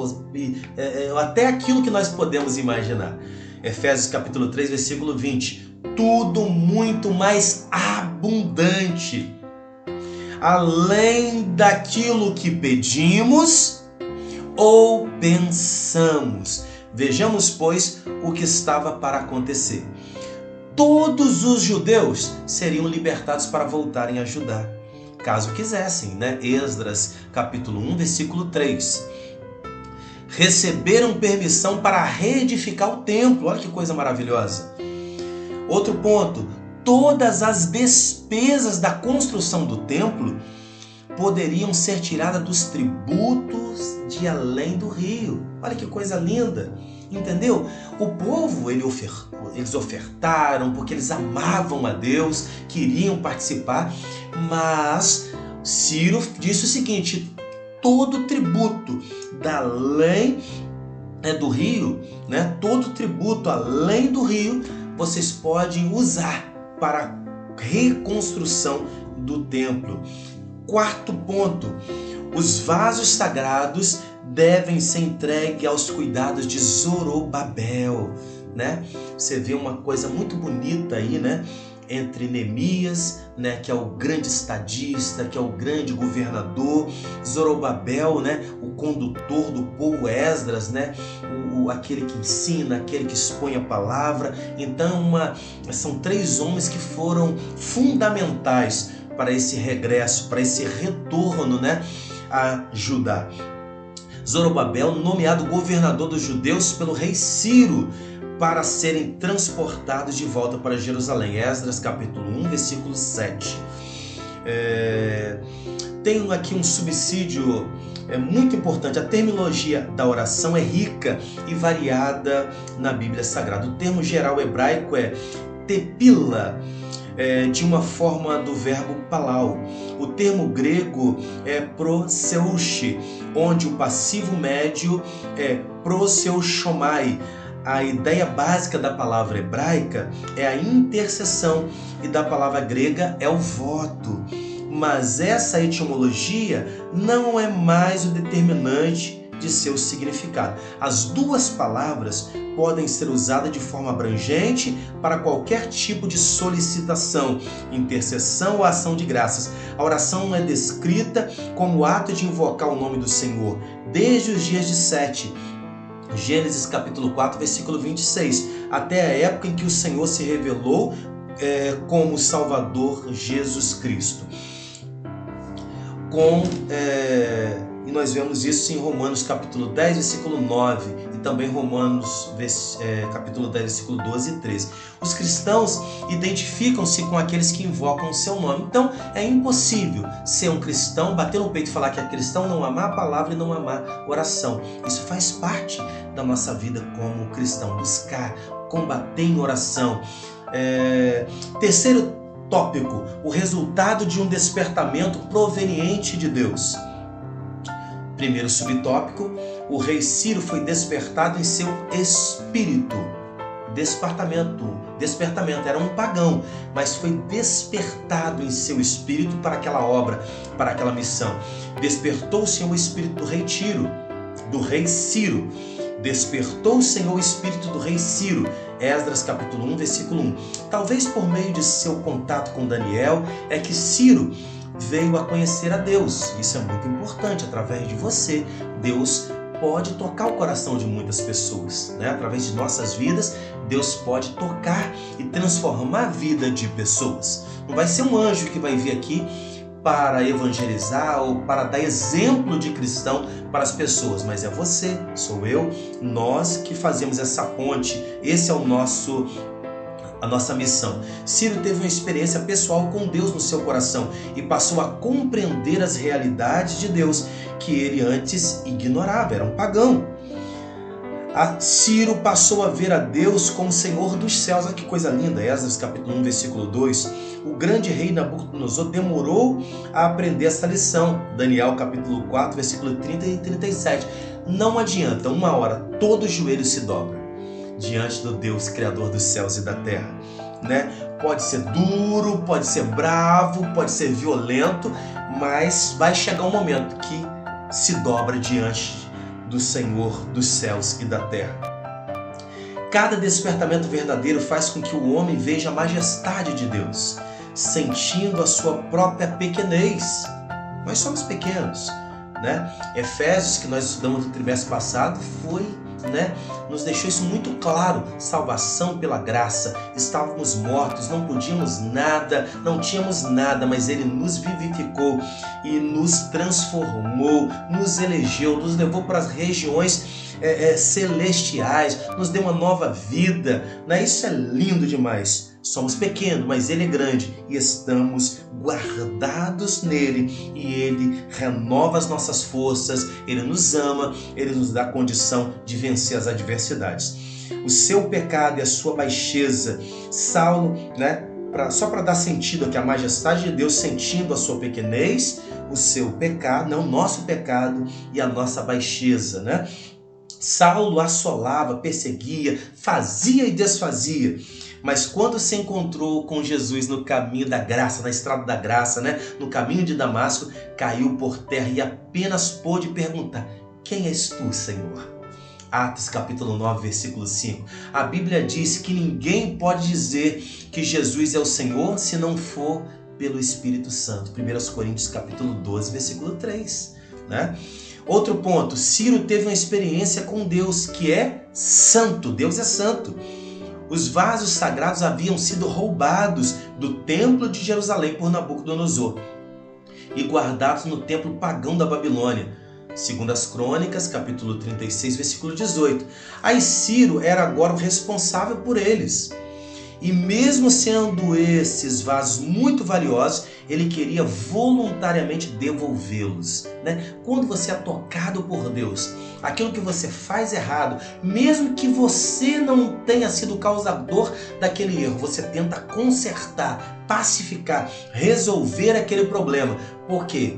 até aquilo que nós podemos imaginar. Efésios capítulo 3, versículo 20. Tudo muito mais abundante, além daquilo que pedimos ou pensamos. Vejamos, pois, o que estava para acontecer. Todos os judeus seriam libertados para voltarem a Judá, caso quisessem, né? Esdras, capítulo 1, versículo 3. Receberam permissão para reedificar o templo. Olha que coisa maravilhosa. Outro ponto, todas as despesas da construção do templo poderiam ser tiradas dos tributos de além do rio. Olha que coisa linda, entendeu? O povo, eles ofertaram porque eles amavam a Deus, queriam participar, mas Ciro disse o seguinte: todo tributo da além do rio, né? Todo tributo além do rio, vocês podem usar para a reconstrução do templo. Quarto ponto, os vasos sagrados devem ser entregues aos cuidados de Zorobabel, né? Você vê uma coisa muito bonita aí, né? Entre Neemias, né, que é o grande estadista, que é o grande governador, Zorobabel, né, o condutor do povo, Esdras, né, aquele que ensina, aquele que expõe a palavra. Então, são três homens que foram fundamentais para esse regresso, para esse retorno, né, a Judá. Zorobabel, nomeado governador dos judeus pelo rei Ciro, para serem transportados de volta para Jerusalém. Esdras capítulo 1, versículo 7. Tenho aqui um subsídio muito importante. A terminologia da oração é rica e variada na Bíblia Sagrada. O termo geral hebraico é tepila, de uma forma do verbo palau. O termo grego é proseuche, onde o passivo médio é proseuchomai. A ideia básica da palavra hebraica é a intercessão e da palavra grega é o voto. Mas essa etimologia não é mais o determinante de seu significado. As duas palavras podem ser usadas de forma abrangente para qualquer tipo de solicitação, intercessão ou ação de graças. A oração é descrita como o ato de invocar o nome do Senhor, desde os dias de Sete, Gênesis capítulo 4, versículo 26, até a época em que o Senhor se revelou como Salvador Jesus Cristo. E nós vemos isso em Romanos capítulo 10, versículo 9, e também Romanos capítulo 10, versículo 12 e 13. Os cristãos identificam-se com aqueles que invocam o seu nome. Então, é impossível ser um cristão, bater no peito e falar que é cristão, não amar a palavra e não amar a oração. Isso faz parte da nossa vida como cristão, buscar, combater em oração. Terceiro tópico, o resultado de um despertamento proveniente de Deus. Primeiro subtópico, o rei Ciro foi despertado em seu espírito. Despertamento, era um pagão, mas foi despertado em seu espírito para aquela obra, para aquela missão. Despertou o Senhor o espírito do rei Ciro. Despertou o Senhor o espírito do rei Ciro. Esdras capítulo 1, versículo 1. Talvez por meio de seu contato com Daniel é que Ciro veio a conhecer a Deus. Isso é muito importante. Através de você, Deus pode tocar o coração de muitas pessoas, né? Através de nossas vidas, Deus pode tocar e transformar a vida de pessoas. Não vai ser um anjo que vai vir aqui para evangelizar ou para dar exemplo de cristão para as pessoas, mas é você, sou eu, nós que fazemos essa ponte. Esse é a nossa missão. Ciro teve uma experiência pessoal com Deus no seu coração e passou a compreender as realidades de Deus que ele antes ignorava, era um pagão. Ciro passou a ver a Deus como Senhor dos céus. Olha que coisa linda, Esdras capítulo 1, versículo 2. O grande rei Nabucodonosor demorou a aprender essa lição. Daniel capítulo 4, versículo 30 e 37. Não adianta, uma hora todo joelho se dobra diante do Deus Criador dos céus e da terra, né? Pode ser duro, pode ser bravo, pode ser violento, mas vai chegar um momento que se dobra diante do Senhor dos céus e da terra. Cada despertamento verdadeiro faz com que o homem veja a majestade de Deus, sentindo a sua própria pequenez. Nós somos pequenos, né? Efésios, que nós estudamos no trimestre passado, nos deixou isso muito claro. Salvação pela graça. Estávamos mortos, não podíamos nada, não tínhamos nada, mas Ele nos vivificou e nos transformou, nos elegeu, nos levou para as regiões celestiais, nos deu uma nova vida, né? Isso é lindo demais. Somos pequenos, mas Ele é grande e estamos guardados nele, e Ele renova as nossas forças, Ele nos ama, Ele nos dá condição de vencer as adversidades. O seu pecado e a sua baixeza, Saulo, só para dar sentido aqui, a majestade de Deus sentindo a sua pequenez, o seu pecado, não, nosso pecado e a nossa baixeza, né? Saulo assolava, perseguia, fazia e desfazia. Mas quando se encontrou com Jesus no caminho da graça, na estrada da graça, no caminho de Damasco, caiu por terra e apenas pôde perguntar: quem és tu, Senhor? Atos capítulo 9, versículo 5. A Bíblia diz que ninguém pode dizer que Jesus é o Senhor se não for pelo Espírito Santo. 1 Coríntios capítulo 12, versículo 3. Outro ponto, Ciro teve uma experiência com Deus que é santo. Deus é santo. Os vasos sagrados haviam sido roubados do templo de Jerusalém por Nabucodonosor e guardados no templo pagão da Babilônia. Segundo as Crônicas, capítulo 36, versículo 18. Aí Ciro era agora o responsável por eles. E mesmo sendo esses vasos muito valiosos, ele queria voluntariamente devolvê-los. Quando você é tocado por Deus, aquilo que você faz errado, mesmo que você não tenha sido o causador daquele erro, você tenta consertar, pacificar, resolver aquele problema. Por quê?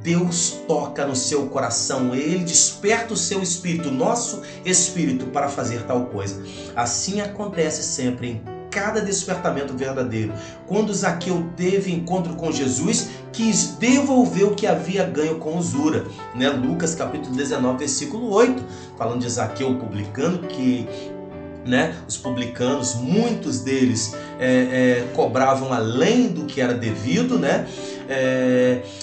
Deus toca no seu coração, Ele desperta o seu espírito, o nosso espírito, para fazer tal coisa. Assim acontece sempre em cada despertamento verdadeiro. Quando Zaqueu teve encontro com Jesus, quis devolver o que havia ganho com usura. Né? Lucas capítulo 19, versículo 8, falando de Zaqueu, o publicano, que os publicanos, muitos deles cobravam além do que era devido,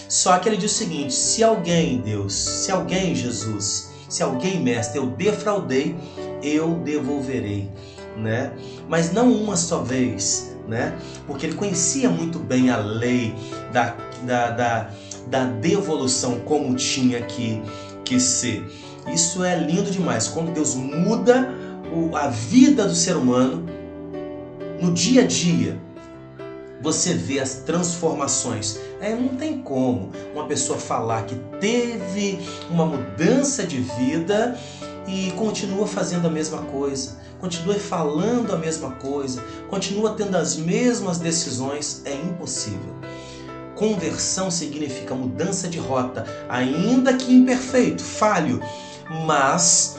só que ele diz o seguinte: se alguém, Deus, se alguém, Jesus, se alguém, mestre, eu defraudei, eu devolverei, mas não uma só vez, porque ele conhecia muito bem a lei da devolução, como tinha que ser. Isso é lindo demais, quando Deus muda a vida do ser humano, no dia a dia, você vê as transformações. Não tem como uma pessoa falar que teve uma mudança de vida e continua fazendo a mesma coisa, continua falando a mesma coisa, continua tendo as mesmas decisões. É impossível. Conversão significa mudança de rota, ainda que imperfeito, falho, mas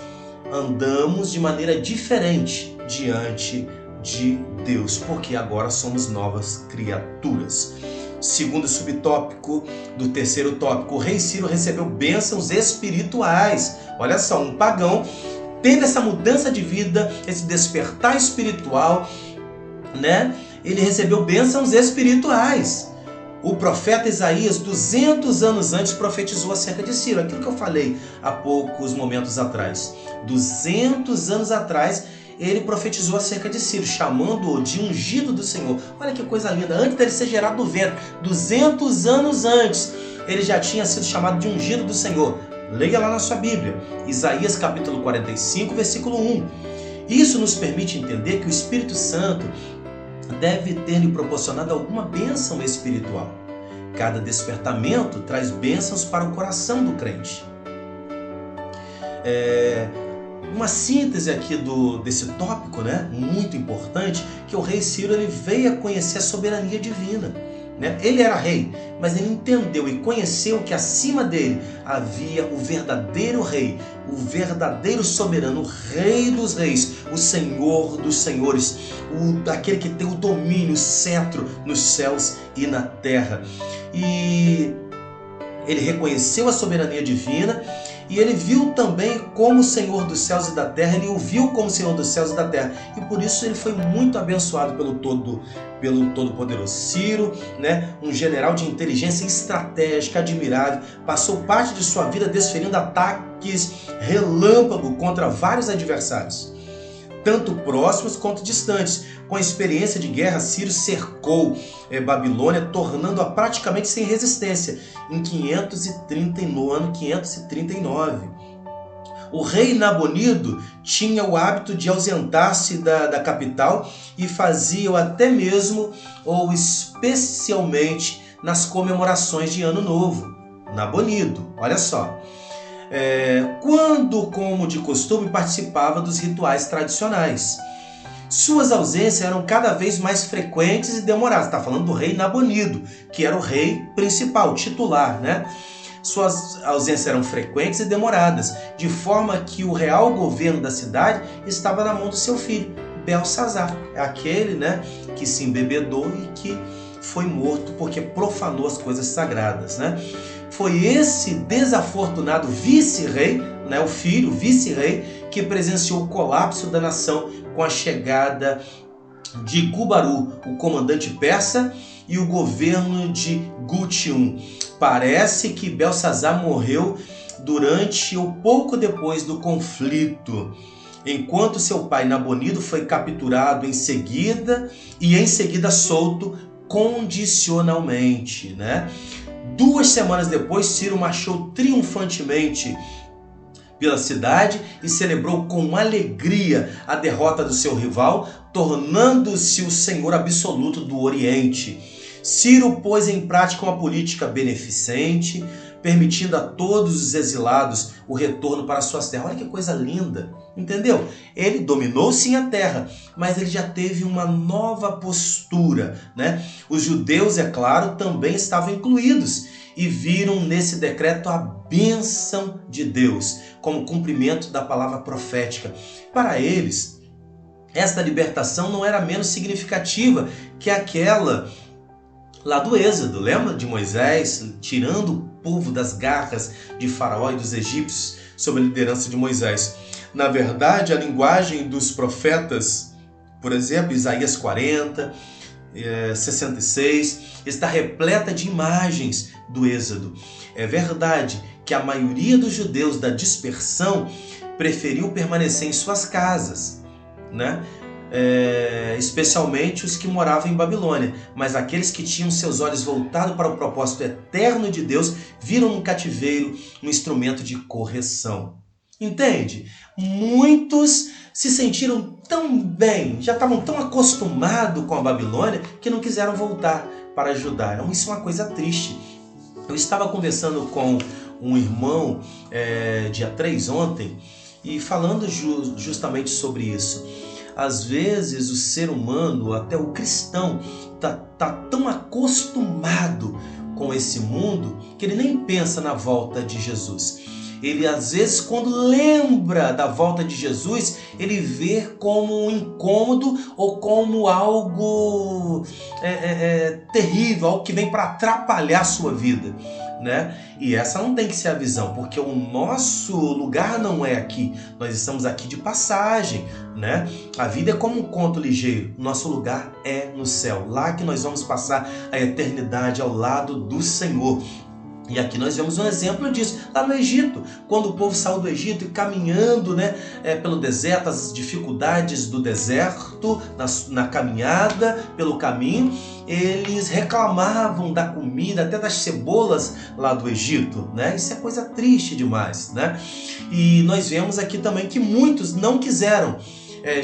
andamos de maneira diferente diante de Deus, porque agora somos novas criaturas. Segundo subtópico do terceiro tópico, o rei Ciro recebeu bênçãos espirituais. Olha só, um pagão teve essa mudança de vida, esse despertar espiritual, Ele recebeu bênçãos espirituais. O profeta Isaías, 200 anos antes, profetizou acerca de Ciro. Aquilo que eu falei há poucos momentos atrás. 200 anos atrás, ele profetizou acerca de Ciro, chamando-o de ungido do Senhor. Olha que coisa linda. Antes dele ser gerado do ventre, 200 anos antes, ele já tinha sido chamado de ungido do Senhor. Leia lá na sua Bíblia. Isaías capítulo 45, versículo 1. Isso nos permite entender que o Espírito Santo deve ter lhe proporcionado alguma bênção espiritual. Cada despertamento traz bênçãos para o coração do crente. Uma síntese aqui desse tópico, muito importante, que o rei Ciro ele veio a conhecer a soberania divina. Ele era rei, mas ele entendeu e conheceu que acima dele havia o verdadeiro rei, o verdadeiro soberano, o rei dos reis, o senhor dos senhores, aquele que tem o domínio, o cetro nos céus e na terra. E ele reconheceu a soberania divina e ele viu também como Senhor dos céus e da terra, ele o viu como Senhor dos céus e da terra, e por isso ele foi muito abençoado pelo Todo-Poderoso. Ciro, um general de inteligência estratégica admirável, passou parte de sua vida desferindo ataques relâmpago contra vários adversários, tanto próximos quanto distantes. Com a experiência de guerra, Ciro cercou Babilônia, tornando-a praticamente sem resistência, no ano 539. O rei Nabonido tinha o hábito de ausentar-se da capital e fazia-o até mesmo ou especialmente nas comemorações de Ano Novo. Nabonido, olha só. Quando, como de costume, participava dos rituais tradicionais. Suas ausências eram cada vez mais frequentes e demoradas. Está falando do rei Nabonido, que era o rei principal, titular, Suas ausências eram frequentes e demoradas, de forma que o real governo da cidade estava na mão do seu filho, Belsazar, aquele que se embebedou e que foi morto porque profanou as coisas sagradas. Foi esse desafortunado vice-rei, o filho, vice-rei, que presenciou o colapso da nação com a chegada de Gubaru, o comandante persa, e o governo de Gution. Parece que Belsazar morreu durante ou pouco depois do conflito, enquanto seu pai Nabonido foi capturado em seguida solto condicionalmente. 2 semanas depois, Ciro marchou triunfantemente pela cidade e celebrou com alegria a derrota do seu rival, tornando-se o senhor absoluto do Oriente. Ciro pôs em prática uma política beneficente, permitindo a todos os exilados o retorno para suas terras. Olha que coisa linda, entendeu? Ele dominou sim a terra, mas ele já teve uma nova postura. Os judeus, é claro, também estavam incluídos e viram nesse decreto a bênção de Deus como cumprimento da palavra profética. Para eles, esta libertação não era menos significativa que aquela lá do Êxodo. Lembra de Moisés tirando o povo das garras de Faraó e dos egípcios sob a liderança de Moisés? Na verdade, a linguagem dos profetas, por exemplo, Isaías 40, 66, está repleta de imagens do Êxodo. É verdade que a maioria dos judeus da dispersão preferiu permanecer em suas casas, né? Especialmente os que moravam em Babilônia, mas aqueles que tinham seus olhos voltados para o propósito eterno de Deus viram no cativeiro um instrumento de correção. Entende? Muitos se sentiram tão bem, já estavam tão acostumados com a Babilônia que não quiseram voltar para Judá. Então, isso é uma coisa triste. Eu estava conversando com um irmão dia 3 ontem e falando justamente sobre isso. Às vezes o ser humano, até o cristão, tá tão acostumado com esse mundo que ele nem pensa na volta de Jesus. Ele, às vezes, quando lembra da volta de Jesus, ele vê como um incômodo ou como algo terrível, algo que vem para atrapalhar a sua vida, né? E essa não tem que ser a visão, porque o nosso lugar não é aqui. Nós estamos aqui de passagem, né? A vida é como um conto ligeiro. Nosso lugar é no céu. Lá que nós vamos passar a eternidade ao lado do Senhor. E aqui nós vemos um exemplo disso, lá no Egito, quando o povo saiu do Egito e caminhando, né, pelo deserto, as dificuldades do deserto, na caminhada, pelo caminho, eles reclamavam da comida, até das cebolas lá do Egito, né? Isso é coisa triste demais, né? E nós vemos aqui também que muitos não quiseram,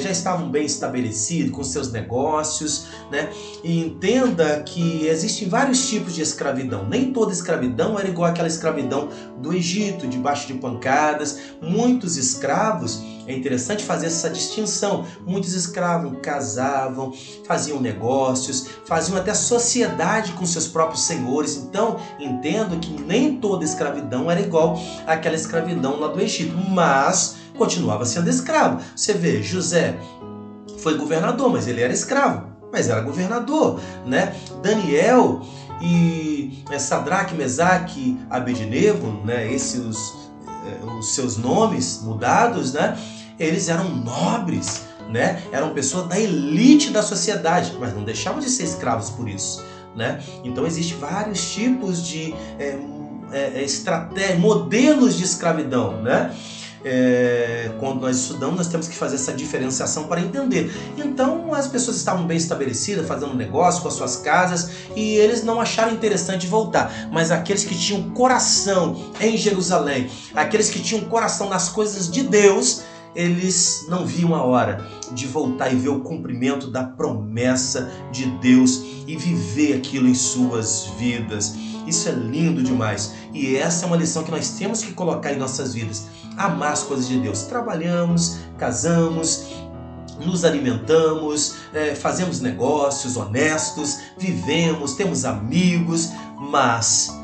já estavam bem estabelecidos com seus negócios, né? E entenda que existem vários tipos de escravidão. Nem toda escravidão era igual àquela escravidão do Egito, debaixo de pancadas. Muitos escravos, é interessante fazer essa distinção. Muitos escravos casavam, faziam negócios, faziam até sociedade com seus próprios senhores. Então, entendo que nem toda escravidão era igual àquela escravidão lá do Egito, mas continuava sendo escravo. Você vê, José foi governador, mas ele era escravo, mas era governador, né? Daniel e Sadraque, Mesaque, Abednego, né? Esses os seus nomes mudados, né? Eles eram nobres, né? Eram pessoas da elite da sociedade, mas não deixavam de ser escravos por isso, né? Então existem vários tipos de estratégia, modelos de escravidão, né? Quando nós estudamos, nós temos que fazer essa diferenciação para entender. Então as pessoas estavam bem estabelecidas, fazendo negócio com as suas casas, e eles não acharam interessante voltar. Mas aqueles que tinham coração em Jerusalém, aqueles que tinham coração nas coisas de Deus, eles não viam a hora de voltar e ver o cumprimento da promessa de Deus e viver aquilo em suas vidas. Isso é lindo demais. E essa é uma lição que nós temos que colocar em nossas vidas. Amar as coisas de Deus. Trabalhamos, casamos, nos alimentamos, fazemos negócios honestos, vivemos, temos amigos, mas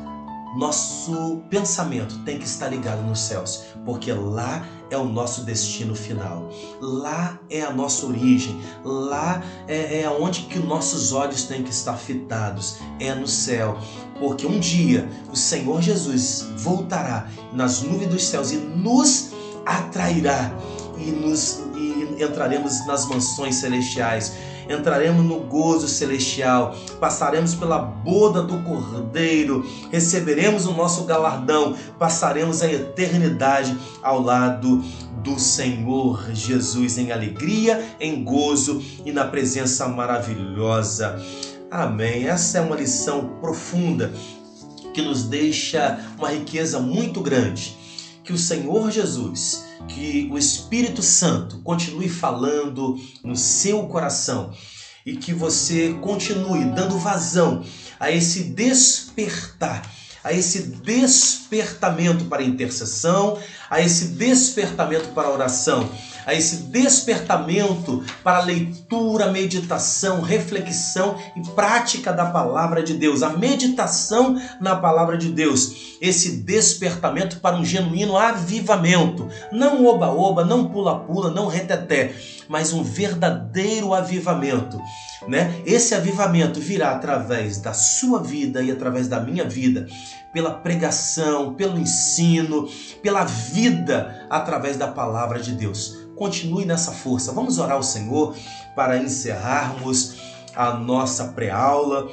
nosso pensamento tem que estar ligado nos céus, porque lá é o nosso destino final, lá é a nossa origem, lá é onde que nossos olhos têm que estar fitados, é no céu, porque um dia o Senhor Jesus voltará nas nuvens dos céus e nos atrairá e entraremos nas mansões celestiais. Entraremos no gozo celestial, passaremos pela boda do Cordeiro, receberemos o nosso galardão, passaremos a eternidade ao lado do Senhor Jesus em alegria, em gozo e na presença maravilhosa. Amém. Essa é uma lição profunda que nos deixa uma riqueza muito grande. Que o Senhor Jesus, que o Espírito Santo continue falando no seu coração e que você continue dando vazão a esse despertar, a esse despertamento para a intercessão, a esse despertamento para a oração, a esse despertamento para a leitura, meditação, reflexão e prática da palavra de Deus, a meditação na palavra de Deus, esse despertamento para um genuíno avivamento, não oba-oba, não pula-pula, não reteté, mas um verdadeiro avivamento, né? Esse avivamento virá através da sua vida e através da minha vida, pela pregação, pelo ensino, pela vida através da palavra de Deus. Continue nessa força. Vamos orar ao Senhor para encerrarmos a nossa pré-aula.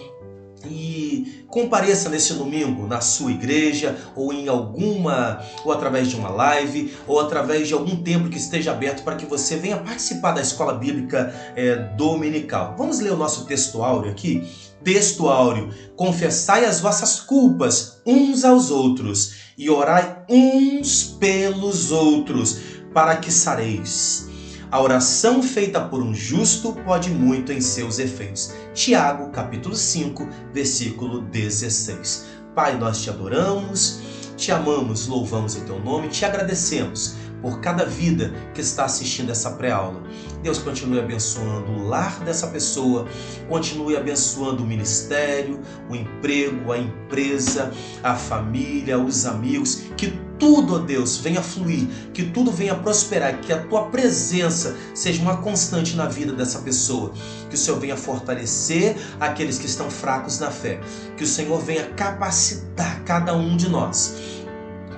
E compareça nesse domingo na sua igreja, ou em ou através de uma live, ou através de algum templo que esteja aberto para que você venha participar da escola bíblica dominical. Vamos ler o nosso texto áureo aqui? Texto áureo: confessai as vossas culpas uns aos outros e orai uns pelos outros, para que sareis. A oração feita por um justo pode muito em seus efeitos. Tiago, capítulo 5, versículo 16. Pai, nós te adoramos, te amamos, louvamos o teu nome, te agradecemos por cada vida que está assistindo essa pré-aula. Deus, continue abençoando o lar dessa pessoa, continue abençoando o ministério, o emprego, a empresa, a família, os amigos, que tudo, ó Deus, venha fluir, que tudo venha prosperar, que a tua presença seja uma constante na vida dessa pessoa, que o Senhor venha fortalecer aqueles que estão fracos na fé, que o Senhor venha capacitar cada um de nós,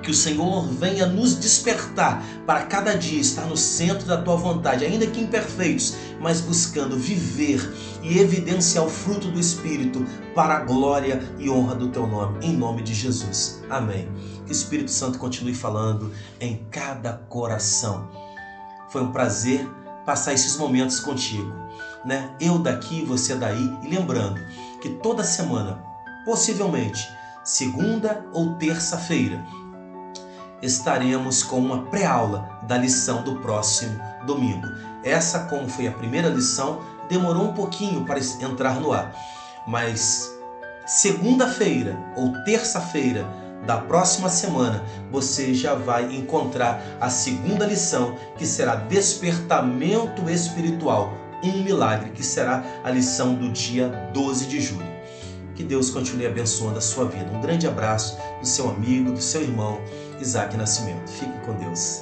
que o Senhor venha nos despertar para cada dia estar no centro da tua vontade, ainda que imperfeitos, mas buscando viver e evidenciar o fruto do Espírito para a glória e honra do teu nome, em nome de Jesus. Amém. Que o Espírito Santo continue falando em cada coração. Foi um prazer passar esses momentos contigo, né? Eu daqui, você daí, e lembrando que toda semana, possivelmente segunda ou terça-feira, estaremos com uma pré-aula da lição do próximo domingo. Essa, como foi a primeira lição, demorou um pouquinho para entrar no ar, mas segunda-feira ou terça-feira da próxima semana, você já vai encontrar a segunda lição, que será Despertamento Espiritual, um milagre, que será a lição do dia 12 de julho. Que Deus continue abençoando a sua vida. Um grande abraço do seu amigo, do seu irmão, Isaac Nascimento. Fique com Deus.